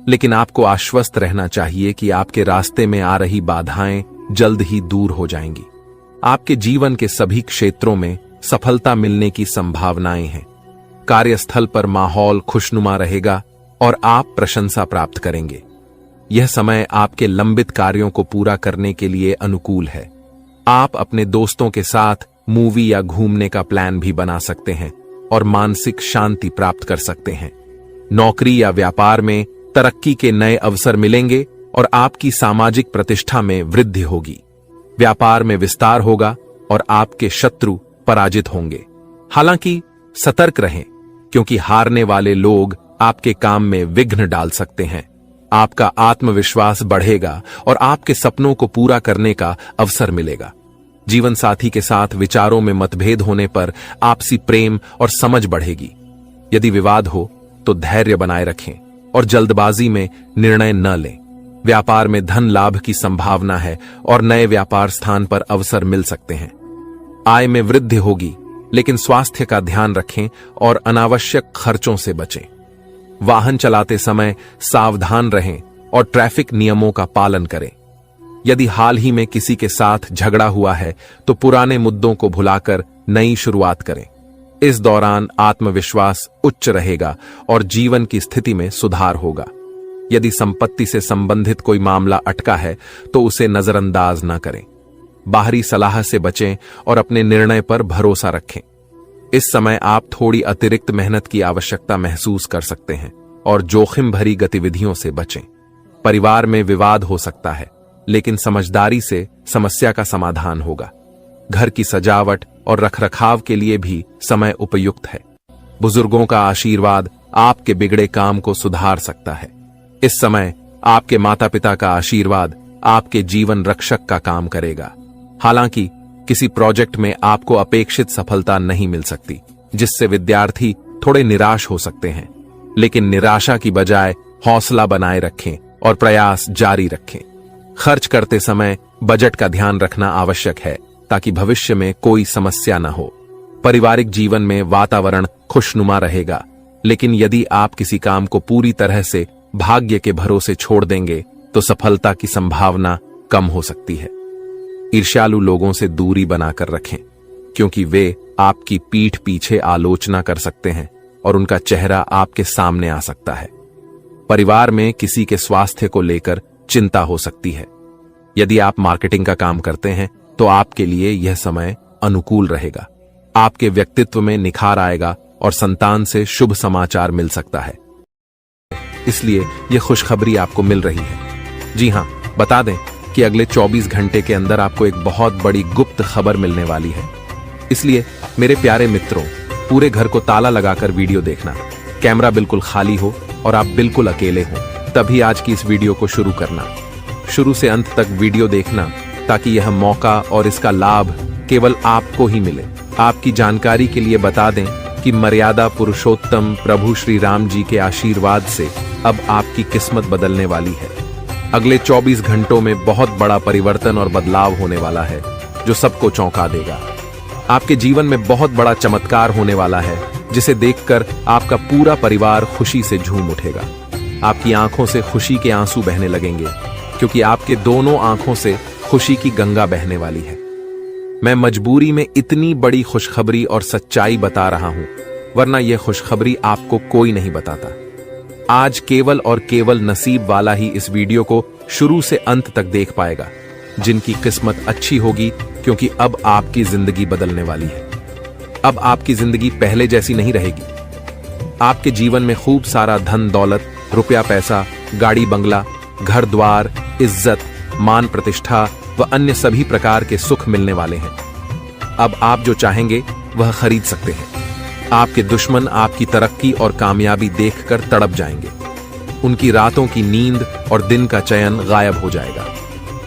लेकिन आपको आश्वस्त रहना चाहिए कि आपके रास्ते में आ रही बाधाएं जल्द ही दूर हो जाएंगी। आपके जीवन के सभी क्षेत्रों में सफलता मिलने की संभावनाएं हैं। कार्यस्थल पर माहौल खुशनुमा रहेगा और आप प्रशंसा प्राप्त करेंगे। यह समय आपके लंबित कार्यों को पूरा करने के लिए अनुकूल है। आप अपने दोस्तों के साथ मूवी या घूमने का प्लान भी बना सकते हैं और मानसिक शांति प्राप्त कर सकते हैं। नौकरी या व्यापार में तरक्की के नए अवसर मिलेंगे और आपकी सामाजिक प्रतिष्ठा में वृद्धि होगी। व्यापार में विस्तार होगा और आपके शत्रु पराजित होंगे। हालांकि सतर्क रहें, क्योंकि हारने वाले लोग आपके काम में विघ्न डाल सकते हैं। आपका आत्मविश्वास बढ़ेगा और आपके सपनों को पूरा करने का अवसर मिलेगा। जीवन साथी के साथ विचारों में मतभेद होने पर आपसी प्रेम और समझ बढ़ेगी। यदि विवाद हो तो धैर्य बनाए रखें और जल्दबाजी में निर्णय न लें। व्यापार में धन लाभ की संभावना है और नए व्यापार स्थान पर अवसर मिल सकते हैं। आय में वृद्धि होगी, लेकिन स्वास्थ्य का ध्यान रखें और अनावश्यक खर्चों से बचें। वाहन चलाते समय सावधान रहें और ट्रैफिक नियमों का पालन करें। यदि हाल ही में किसी के साथ झगड़ा हुआ है तो पुराने मुद्दों को भुलाकर नई शुरुआत करें। इस दौरान आत्मविश्वास उच्च रहेगा और जीवन की स्थिति में सुधार होगा। यदि संपत्ति से संबंधित कोई मामला अटका है तो उसे नजरअंदाज न करें। बाहरी सलाह से बचें और अपने निर्णय पर भरोसा रखें। इस समय आप थोड़ी अतिरिक्त मेहनत की आवश्यकता महसूस कर सकते हैं और जोखिम भरी गतिविधियों से बचें। परिवार में विवाद हो सकता है, लेकिन समझदारी से समस्या का समाधान होगा। घर की सजावट और रखरखाव के लिए भी समय उपयुक्त है। बुजुर्गों का आशीर्वाद आपके बिगड़े काम को सुधार सकता है। इस समय आपके माता पिता का आशीर्वाद आपके जीवन रक्षक का काम करेगा। हालांकि किसी प्रोजेक्ट में आपको अपेक्षित सफलता नहीं मिल सकती, जिससे विद्यार्थी थोड़े निराश हो सकते हैं। लेकिन निराशा की बजाय हौसला बनाए रखें और प्रयास जारी रखें। खर्च करते समय बजट का ध्यान रखना आवश्यक है ताकि भविष्य में कोई समस्या न हो। पारिवारिक जीवन में वातावरण खुशनुमा रहेगा, लेकिन यदि आप किसी काम को पूरी तरह से भाग्य के भरोसे छोड़ देंगे तो सफलता की संभावना कम हो सकती है। ईर्ष्यालु लोगों से दूरी बनाकर रखें, क्योंकि वे आपकी पीठ पीछे आलोचना कर सकते हैं और उनका चेहरा आपके सामने आ सकता है। परिवार में किसी के स्वास्थ्य को लेकर चिंता हो सकती है। यदि आप मार्केटिंग का काम करते हैं तो आपके लिए यह समय अनुकूल रहेगा। आपके व्यक्तित्व में निखार आएगा और संतान से शुभ समाचार मिल सकता है। इसलिए यह खुशखबरी आपको मिल रही है। जी हां, बता दें कि अगले 24 घंटे के अंदर आपको एक बहुत बड़ी गुप्त खबर मिलने वाली है। इसलिए मेरे प्यारे मित्रों, पूरे घर को ताला लगाकर वीडियो देखना, कैमरा बिल्कुल खाली हो और आप बिल्कुल अकेले हो, तभी आज की इस वीडियो को शुरू करना। शुरू से अंत तक वीडियो देखना ताकि यह मौका और इसका लाभ केवल आपको ही मिले। आपकी जानकारी के लिए बता दें कि मर्यादा पुरुषोत्तम प्रभु श्री राम जी के आशीर्वाद से अब आपकी किस्मत बदलने वाली है। अगले 24 घंटों में बहुत बड़ा परिवर्तन और बदलाव होने वाला है जो सबको चौंका देगा। आपके जीवन में बहुत बड़ा चमत्कार होने वाला है जिसे देखकर आपका पूरा परिवार खुशी से झूम उठेगा। आपकी आंखों से खुशी के आंसू बहने लगेंगे क्योंकि आपके दोनों आंखों से खुशी की गंगा बहने वाली है। मैं मजबूरी में इतनी बड़ी खुशखबरी और सच्चाई बता रहा हूं, वरना यह खुशखबरी आपको कोई नहीं बताता। आज केवल और केवल नसीब वाला ही इस वीडियो को शुरू से अंत तक देख पाएगा, जिनकी किस्मत अच्छी होगी, क्योंकि अब आपकी जिंदगी बदलने वाली है। अब आपकी जिंदगी पहले जैसी नहीं रहेगी। आपके जीवन में खूब सारा धन दौलत, रुपया पैसा, गाड़ी बंगला, घर द्वार, इज्जत, मान प्रतिष्ठा व अन्य सभी प्रकार के सुख मिलने वाले हैं। अब आप जो चाहेंगे वह खरीद सकते हैं। आपके दुश्मन आपकी तरक्की और कामयाबी देखकर तड़प जाएंगे। उनकी रातों की नींद और दिन का चयन गायब हो जाएगा।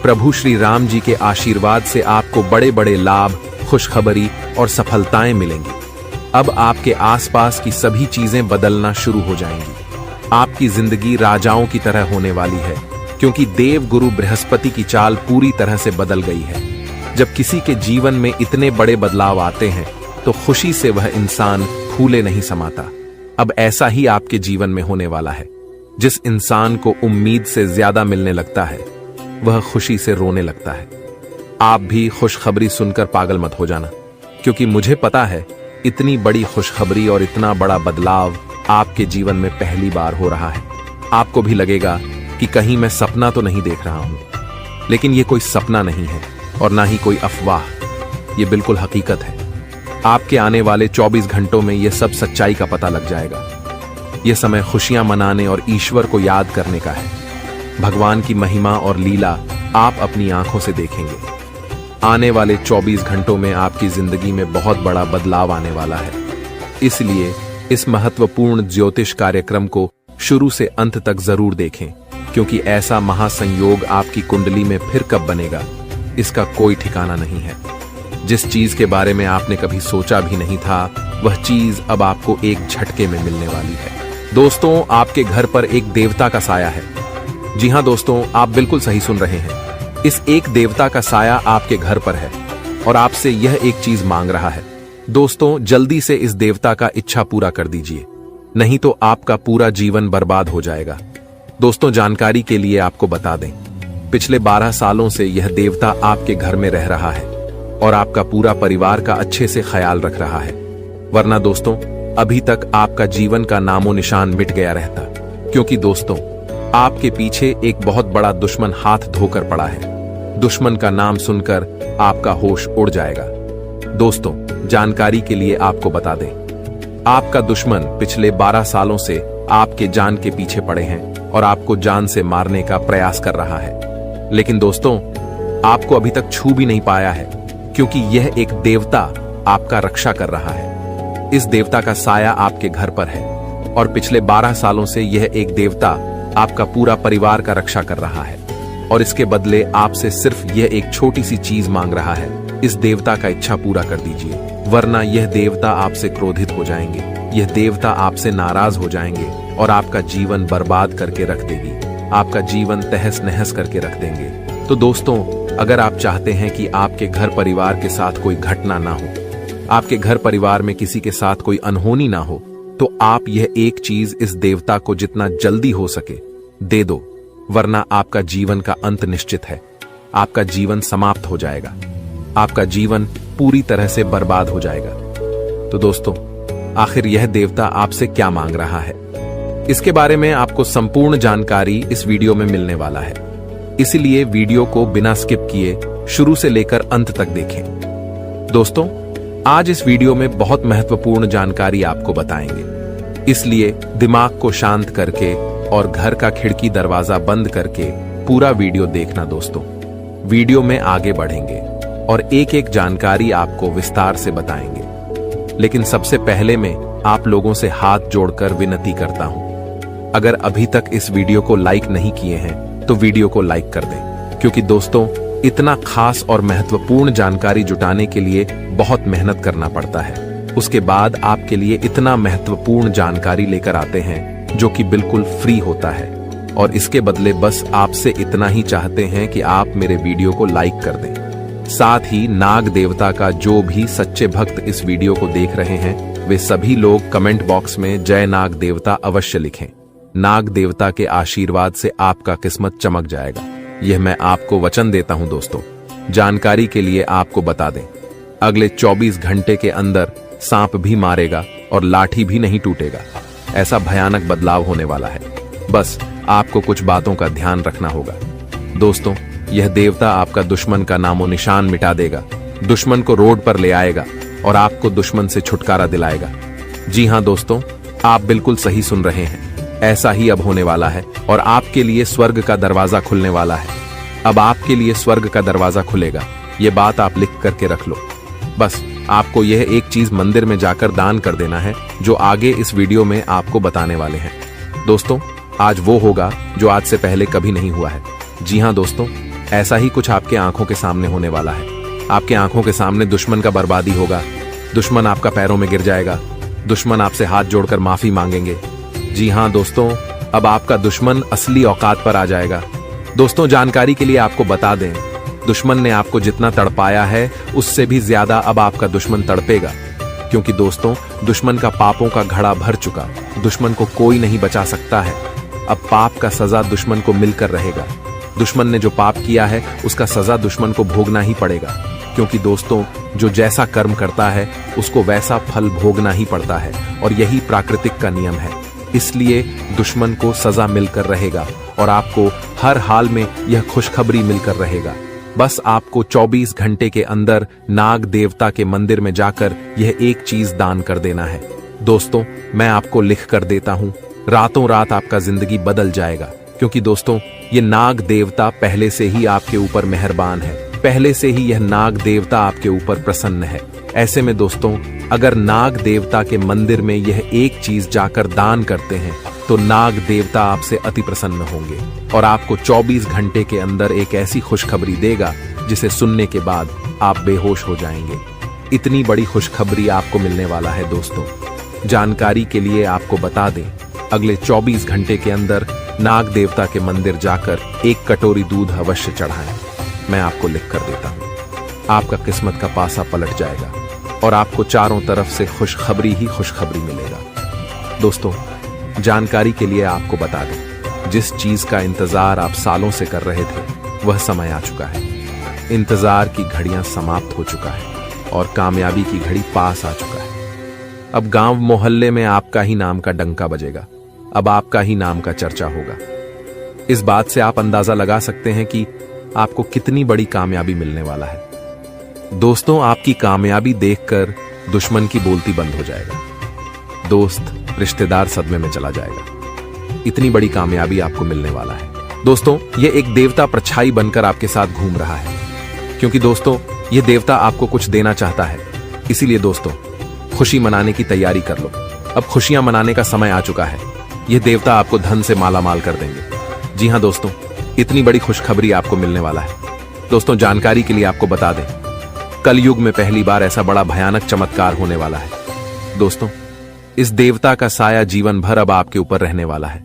प्रभु श्री राम जी के आशीर्वाद से आपको बड़े बड़े लाभ, खुशखबरी और सफलताएं मिलेंगी। अब आपके आसपास की सभी चीजें बदलना शुरू हो जाएंगी। आपकी जिंदगी राजाओं की तरह होने वाली है, क्योंकि देव गुरु बृहस्पति की चाल पूरी तरह से बदल गई है। जब किसी के जीवन में इतने बड़े बदलाव आते हैं तो खुशी से वह इंसान फूले नहीं समाता। अब ऐसा ही आपके जीवन में होने वाला है। जिस इंसान को उम्मीद से ज्यादा मिलने लगता है वह खुशी से रोने लगता है। आप भी खुशखबरी सुनकर पागल मत हो जाना, क्योंकि मुझे पता है इतनी बड़ी खुशखबरी और इतना बड़ा बदलाव आपके जीवन में पहली बार हो रहा है। आपको भी लगेगा कि कहीं मैं सपना तो नहीं देख रहा हूं, लेकिन यह कोई सपना नहीं है और ना ही कोई अफवाह, यह बिल्कुल हकीकत है। आपके आने वाले 24 घंटों में यह सब सच्चाई का पता लग जाएगा। यह समय खुशियां मनाने और ईश्वर को याद करने का है। भगवान की महिमा और लीला आप अपनी आंखों से देखेंगे। आने वाले 24 घंटों में आपकी जिंदगी में बहुत बड़ा बदलाव आने वाला है। इसलिए इस महत्वपूर्ण ज्योतिष कार्यक्रम को शुरू से अंत तक जरूर देखें, क्योंकि ऐसा महासंयोग आपकी कुंडली में फिर कब बनेगा इसका कोई ठिकाना नहीं है। जिस चीज के बारे में आपने कभी सोचा भी नहीं था, वह चीज अब आपको एक झटके में मिलने वाली है। दोस्तों, आपके घर पर एक देवता का साया है। जी हां दोस्तों, आप बिल्कुल सही सुन रहे हैं। इस एक देवता का साया आपके घर पर है और आपसे यह एक चीज मांग रहा है। दोस्तों, जल्दी से इस देवता का इच्छा पूरा कर दीजिए, नहीं तो आपका पूरा जीवन बर्बाद हो जाएगा। दोस्तों, जानकारी के लिए आपको बता दें, पिछले 12 सालों से यह देवता आपके घर में रह रहा है और आपका पूरा परिवार का अच्छे से ख्याल रख रहा है। वरना दोस्तों, अभी तक आपका जीवन का नामो निशान मिट गया रहता, क्योंकि दोस्तों, आपके पीछे एक बहुत बड़ा दुश्मन हाथ धोकर पड़ा है। दुश्मन का नाम सुनकर आपका होश उड़ जाएगा। दोस्तों, जानकारी के लिए आपको बता दें, आपका दुश्मन पिछले 12 सालों से आपके जान के पीछे पड़े हैं और आपको जान से मारने का प्रयास कर रहा है। लेकिन दोस्तों, आपको अभी तक छू भी नहीं पाया है, क्योंकि यह एक देवता आपका रक्षा कर रहा है। इस देवता का साया आपके घर पर है और पिछले 12 सालों से यह एक देवता आपका पूरा परिवार का रक्षा कर रहा है और इसके बदले आपसे सिर्फ यह एक छोटी सी चीज मांग रहा है। इस देवता का इच्छा पूरा कर दीजिए, वरना यह देवता आपसे क्रोधित हो जाएंगे। यह देवता आपसे नाराज हो जाएंगे और आपका जीवन बर्बाद करके रख देगी। आपका जीवन तहस नहस करके रख देंगे। तो दोस्तों, अगर आप चाहते हैं कि आपके घर परिवार के साथ कोई घटना ना हो, आपके घर परिवार में किसी के साथ कोई अनहोनी ना हो, तो आप यह एक चीज इस देवता को जितना जल्दी हो सके दे दो, वरना आपका जीवन का अंत निश्चित है। आपका जीवन समाप्त हो जाएगा। आपका जीवन पूरी तरह से बर्बाद हो जाएगा। तो दोस्तों, आखिर यह देवता आपसे क्या मांग रहा है, इसके बारे में आपको संपूर्ण जानकारी इस वीडियो में मिलने वाला है। इसलिए वीडियो को बिना स्किप किए शुरू से लेकर अंत तक देखें। दोस्तों, आज इस वीडियो में बहुत महत्वपूर्ण जानकारी आपको बताएंगे, इसलिए दिमाग को शांत करके और घर का खिड़की दरवाजा बंद करके पूरा वीडियो देखना दोस्तों। वीडियो में आगे बढ़ेंगे और एक एक जानकारी आपको विस्तार से बताएंगे। लेकिन सबसे पहले मैं आप लोगों से हाथ जोड़कर विनती करता हूं, अगर अभी तक इस वीडियो को लाइक नहीं किए हैं तो वीडियो को लाइक कर दें, क्योंकि दोस्तों इतना खास और महत्वपूर्ण जानकारी जुटाने के लिए बहुत मेहनत करना पड़ता है। उसके बाद आपके लिए इतना महत्वपूर्ण जानकारी लेकर आते हैं जो कि बिल्कुल फ्री होता है, और इसके बदले बस आपसे इतना ही चाहते हैं कि आप मेरे वीडियो को लाइक कर दें। साथ ही नाग देवता का जो भी सच्चे भक्त इस वीडियो को देख रहे हैं वे सभी लोग कमेंट बॉक्स में जय नाग देवता अवश्य लिखें। नाग देवता के आशीर्वाद से आपका किस्मत चमक जाएगा, यह मैं आपको वचन देता हूं। दोस्तों जानकारी के लिए आपको बता दें, अगले 24 घंटे के अंदर सांप भी मारेगा और लाठी भी नहीं टूटेगा। ऐसा भयानक बदलाव होने वाला है। बस आपको कुछ बातों का ध्यान रखना होगा। दोस्तों यह देवता आपका दुश्मन का नामो निशान मिटा देगा, दुश्मन को रोड पर ले आएगा और आपको दुश्मन से छुटकारा दिलाएगा। जी हां दोस्तों, आप बिल्कुल सही सुन रहे हैं, ऐसा ही अब होने वाला है और आपके लिए स्वर्ग का दरवाजा खुलने वाला है। अब आपके लिए स्वर्ग का दरवाजा खुलेगा, ये बात आप लिख करके रख लो। बस आपको यह एक चीज मंदिर में जाकर दान कर देना है, जो आगे इस वीडियो में आपको बताने वाले हैं। दोस्तों आज वो होगा जो आज से पहले कभी नहीं हुआ है। जी हां दोस्तों, ऐसा ही कुछ आपके आंखों के सामने होने वाला है। आपके आंखों के सामने दुश्मन का बर्बादी होगा, दुश्मन आपका पैरों में गिर जाएगा, दुश्मन आपसे हाथ जोड़कर माफी मांगेंगे। जी हां दोस्तों, अब आपका दुश्मन असली औकात पर आ जाएगा। दोस्तों जानकारी के लिए आपको बता दें, दुश्मन ने आपको जितना तड़पाया है उससे भी ज्यादा अब आपका दुश्मन तड़पेगा, क्योंकि दोस्तों दुश्मन का पापों का घड़ा भर चुका, दुश्मन को कोई नहीं बचा सकता है। अब पाप का सजा दुश्मन को मिलकर रहेगा। दुश्मन ने जो पाप किया है उसका सजा दुश्मन को भोगना ही पड़ेगा, क्योंकि दोस्तों जो जैसा कर्म करता है उसको वैसा फल भोगना ही पड़ता है, और यही प्राकृतिक का नियम है। इसलिए दुश्मन को सजा मिलकर रहेगा और आपको हर हाल में यह खुशखबरी मिलकर रहेगा। बस आपको 24 घंटे के अंदर नाग देवता के मंदिर में जाकर यह एक चीज दान कर देना है। दोस्तों मैं आपको लिख कर देता हूं, रातों रात आपका जिंदगी बदल जाएगा, क्योंकि दोस्तों ये नाग देवता पहले से ही आपके ऊपर मेहरबान है, पहले से ही यह नाग देवता आपके ऊपर प्रसन्न है। ऐसे में दोस्तों अगर नाग देवता के मंदिर में यह एक चीज जाकर दान करते हैं तो नाग देवता आपसे अति प्रसन्न होंगे और आपको 24 घंटे के अंदर एक ऐसी खुशखबरी देगा जिसे सुनने के बाद आप बेहोश हो जाएंगे। इतनी बड़ी खुशखबरी आपको मिलने वाला है। दोस्तों जानकारी के लिए आपको बता दें, अगले 24 घंटे के अंदर नाग देवता के मंदिर जाकर एक कटोरी दूध अवश्य चढ़ाएं। मैं आपको लिख कर देता हूं, आपका किस्मत का पासा पलट जाएगा और आपको चारों तरफ से खुशखबरी ही खुशखबरी मिलेगा। दोस्तों जानकारी के लिए आपको बता दें, जिस चीज का इंतजार आप सालों से कर रहे थे वह समय आ चुका है। इंतजार की घड़ियां समाप्त हो चुका है और कामयाबी की घड़ी पास आ चुका है। अब गांव मोहल्ले में आपका ही नाम का डंका बजेगा, अब आपका ही नाम का चर्चा होगा। इस बात से आप अंदाजा लगा सकते हैं कि आपको कितनी बड़ी कामयाबी मिलने वाला है। दोस्तों आपकी कामयाबी देखकर दुश्मन की बोलती बंद हो जाएगा, दोस्त रिश्तेदार सदमे में चला जाएगा। इतनी बड़ी कामयाबी आपको मिलने वाला है। दोस्तों ये एक देवता परछाई बनकर आपके साथ घूम रहा है, क्योंकि दोस्तों ये देवता आपको कुछ देना चाहता है। इसीलिए दोस्तों खुशी मनाने की तैयारी कर लो, अब खुशियां मनाने का समय आ चुका है। यह देवता आपको धन से मालामाल कर देंगे। जी हां दोस्तों, इतनी बड़ी खुशखबरी आपको मिलने वाला है। दोस्तों जानकारी के लिए आपको बता दें, कलयुग में पहली बार ऐसा बड़ा भयानक चमत्कार होने वाला है। दोस्तों इस देवता का साया जीवन भर अब आपके ऊपर रहने वाला है।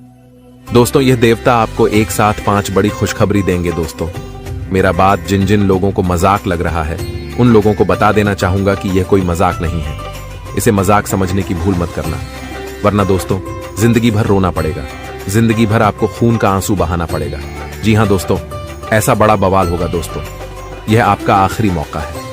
दोस्तों यह देवता आपको एक साथ 5 बड़ी खुशखबरी देंगे। दोस्तों मेरा बात जिन जिन लोगों को मजाक लग रहा है उन लोगों को बता देना चाहूंगा कि यह कोई मजाक नहीं है। इसे मजाक समझने की भूल मत करना, वरना दोस्तों जिंदगी भर रोना पड़ेगा, जिंदगी भर आपको खून का आंसू बहाना पड़ेगा। जी हां दोस्तों, ऐसा बड़ा बवाल होगा। दोस्तों यह आपका आखिरी मौका है,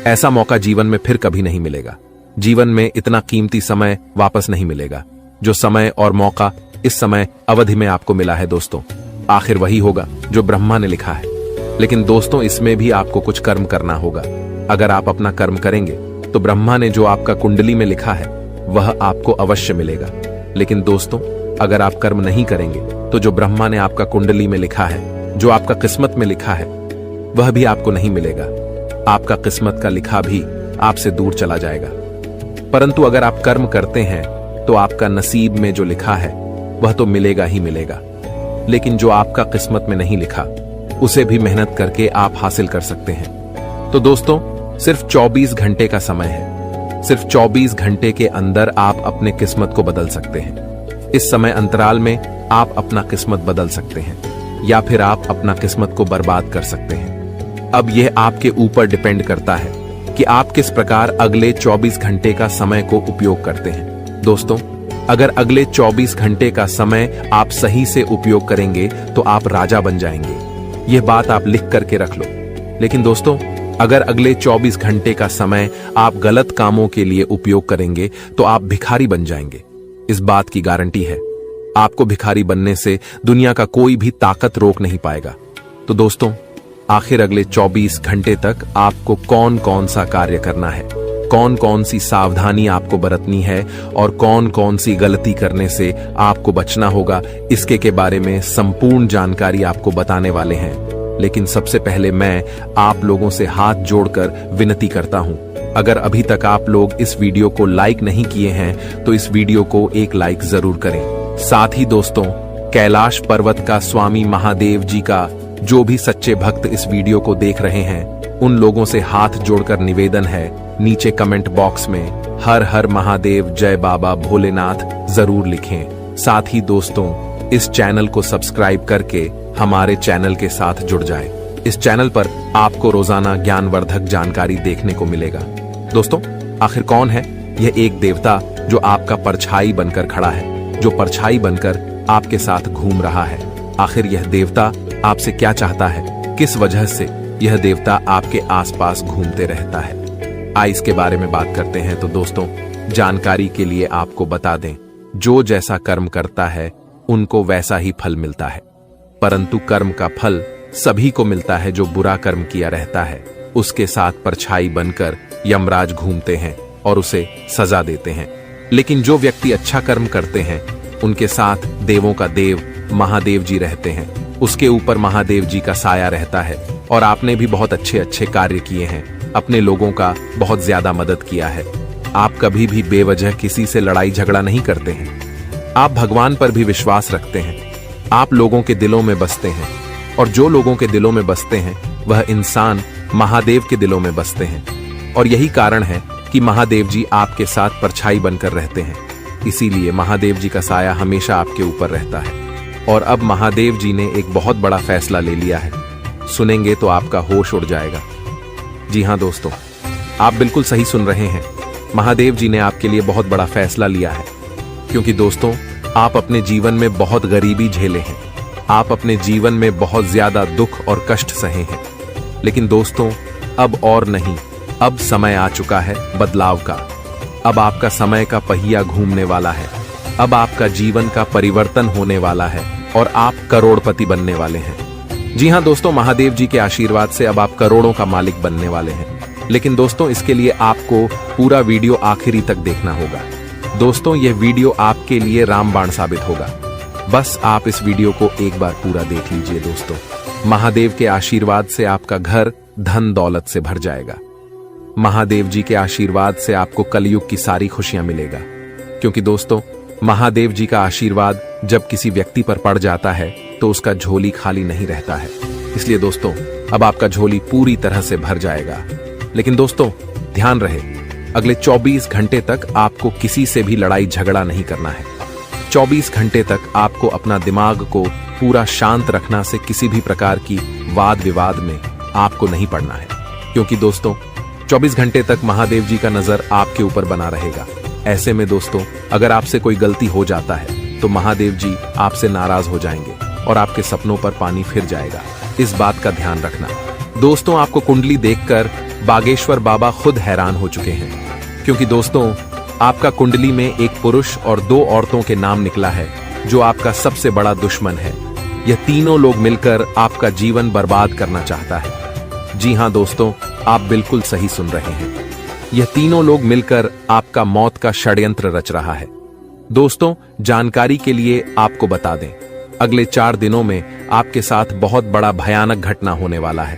ऐसा मौका जीवन में फिर कभी नहीं मिलेगा। जीवन में इतना कीमती समय वापस नहीं मिलेगा। जो समय और मौका इस समय अवधि में आपको मिला है दोस्तों, आखिर वही होगा जो ब्रह्मा ने लिखा है। लेकिन दोस्तों इसमें भी आपको कुछ कर्म करना होगा। अगर आप अपना कर्म करेंगे तो ब्रह्मा ने जो आपका कुंडली में लिखा है वह आपको अवश्य मिलेगा। लेकिन दोस्तों अगर आप कर्म नहीं करेंगे तो जो ब्रह्मा ने आपका कुंडली में लिखा है, जो आपका किस्मत में लिखा है, वह भी आपको नहीं मिलेगा। आपका किस्मत का लिखा भी आपसे दूर चला जाएगा। परंतु अगर आप कर्म करते हैं तो आपका नसीब में जो लिखा है वह तो मिलेगा ही मिलेगा। लेकिन जो आपका किस्मत में नहीं लिखा उसे भी मेहनत करके आप हासिल कर सकते हैं। तो दोस्तों, सिर्फ 24 घंटे का समय है। सिर्फ 24 घंटे के अंदर आप अपने किस्मत को बदल सकते हैं। इस समय अंतराल में आप अपना किस्मत बदल सकते हैं या फिर आप अपना किस्मत को बर्बाद कर सकते हैं। अब यह आपके ऊपर डिपेंड करता है कि आप किस प्रकार अगले 24 घंटे का समय को उपयोग करते हैं। दोस्तों, अगर अगले 24 घंटे का समय आप सही से उपयोग करेंगे तो आप राजा बन जाएंगे। यह बात आप लिख करके रख लो। लेकिन दोस्तों, अगर अगले 24 घंटे का समय आप गलत कामों के लिए उपयोग करेंगे तो आप भिखारी बन जाएंगे। इस बात की गारंटी है। आपको भिखारी बनने से दुनिया का कोई भी ताकत रोक नहीं पाएगा। तो दोस्तों, आखिर अगले 24 घंटे तक आपको कौन कौन सा कार्य करना है, कौन कौन सी सावधानी आपको बरतनी है और कौन कौन सी गलती करने से आपको बचना होगा, इसके के बारे में संपूर्ण जानकारी आपको बताने वाले हैं। लेकिन सबसे पहले मैं आप लोगों से हाथ जोड़कर विनती करता हूं, अगर अभी तक आप लोग इस वीडियो को लाइक नहीं किए हैं तो इस वीडियो को एक लाइक जरूर करें। साथ ही दोस्तों, कैलाश पर्वत का स्वामी महादेव जी का जो भी सच्चे भक्त इस वीडियो को देख रहे हैं उन लोगों से हाथ जोड़कर निवेदन है, नीचे कमेंट बॉक्स में हर हर महादेव जय बाबा भोलेनाथ जरूर लिखें। साथ ही दोस्तों, इस चैनल को सब्सक्राइब करके हमारे चैनल के साथ जुड़ जाएं। इस चैनल पर आपको रोजाना ज्ञानवर्धक जानकारी देखने को मिलेगा। दोस्तों, आखिर कौन है यह एक देवता जो आपका परछाई बनकर खड़ा है, जो परछाई बनकर आपके साथ घूम रहा है? आखिर यह देवता आपसे क्या चाहता है? किस वजह से यह देवता आपके आसपास घूमते रहता है? आइए इसके बारे में बात करते हैं। तो दोस्तों, जानकारी के लिए आपको बता दें, जो जैसा कर्म करता है उनको वैसा ही फल मिलता है। परंतु कर्म का फल सभी को मिलता है जो बुरा कर्म किया रहता है। उसके साथ परछाई बनकर यमराज घूमते हैं और उसे सजा देते हैं। लेकिन जो व्यक्ति अच्छा कर्म करते हैं उनके साथ देवों का देव महादेव जी रहते हैं। उसके ऊपर महादेव जी का साया रहता है। और आपने भी बहुत अच्छे अच्छे कार्य किए हैं, अपने लोगों का बहुत ज्यादा मदद किया है। आप कभी भी बेवजह किसी से लड़ाई झगड़ा नहीं करते हैं। आप भगवान पर भी विश्वास रखते हैं। आप लोगों के दिलों में बसते हैं और जो लोगों के दिलों में बसते हैं वह इंसान महादेव के दिलों में बसते हैं। और यही कारण है कि महादेव जी आपके साथ परछाई बनकर रहते हैं। इसीलिए महादेव जी का साया हमेशा आपके ऊपर रहता है। और अब महादेव जी ने एक बहुत बड़ा फैसला ले लिया है। सुनेंगे तो आपका होश उड़ जाएगा। जी हां दोस्तों, आप बिल्कुल सही सुन रहे हैं। महादेव जी ने आपके लिए बहुत बड़ा फैसला लिया है। क्योंकि दोस्तों, आप अपने जीवन में बहुत गरीबी झेले हैं। आप अपने जीवन में बहुत ज्यादा दुख और कष्ट सहे हैं। लेकिन दोस्तों, अब और नहीं, अब समय आ चुका है बदलाव का। अब आपका समय का पहिया घूमने वाला है। अब आपका जीवन का परिवर्तन होने वाला है और आप करोड़पति बनने वाले हैं। जी हां दोस्तों, महादेव जी के आशीर्वाद से अब आप करोड़ों का मालिक बनने वाले हैं। लेकिन दोस्तों, इसके लिए आपको पूरा वीडियो आखिरी तक देखना होगा। दोस्तों, यह वीडियो आपके लिए रामबाण साबित होगा। बस आप इस वीडियो को एक बार पूरा देख लीजिए। दोस्तों, महादेव के आशीर्वाद से आपका घर धन दौलत से भर जाएगा। महादेव जी के आशीर्वाद से आपको कलयुग की सारी खुशियां मिलेगा। क्योंकि दोस्तों, महादेव जी का आशीर्वाद जब किसी व्यक्ति पर पड़ जाता है तो उसका झोली खाली नहीं रहता है। इसलिए दोस्तों, अब आपका झोली पूरी तरह से भर जाएगा। लेकिन दोस्तों, ध्यान रहे, अगले 24 घंटे तक आपको किसी से भी लड़ाई झगड़ा नहीं करना है। 24 घंटे तक आपको अपना दिमाग को पूरा शांत रखना से किसी भी प्रकार की वाद विवाद में आपको नहीं पड़ना है। क्योंकि दोस्तों, 24 घंटे तक महादेव जी का नजर आपके ऊपर बना रहेगा। ऐसे में दोस्तों, अगर आपसे कोई गलती हो जाता है तो महादेव जी आपसे नाराज हो जाएंगे और आपके सपनों पर पानी फिर जाएगा। इस बात का ध्यान रखना। दोस्तों, आपको कुंडली देखकर बागेश्वर बाबा खुद हैरान हो चुके हैं। क्योंकि दोस्तों, आपका कुंडली में एक पुरुष और 2 औरतों के नाम निकला है जो आपका सबसे बड़ा दुश्मन है। यह तीनों लोग मिलकर आपका जीवन बर्बाद करना चाहता है। जी हां दोस्तों, आप बिल्कुल सही सुन रहे हैं। यह तीनों लोग मिलकर आपका मौत का षड्यंत्र रच रहा है। दोस्तों, जानकारी के लिए आपको बता दें, अगले 4 दिनों में आपके साथ बहुत बड़ा भयानक घटना होने वाला है।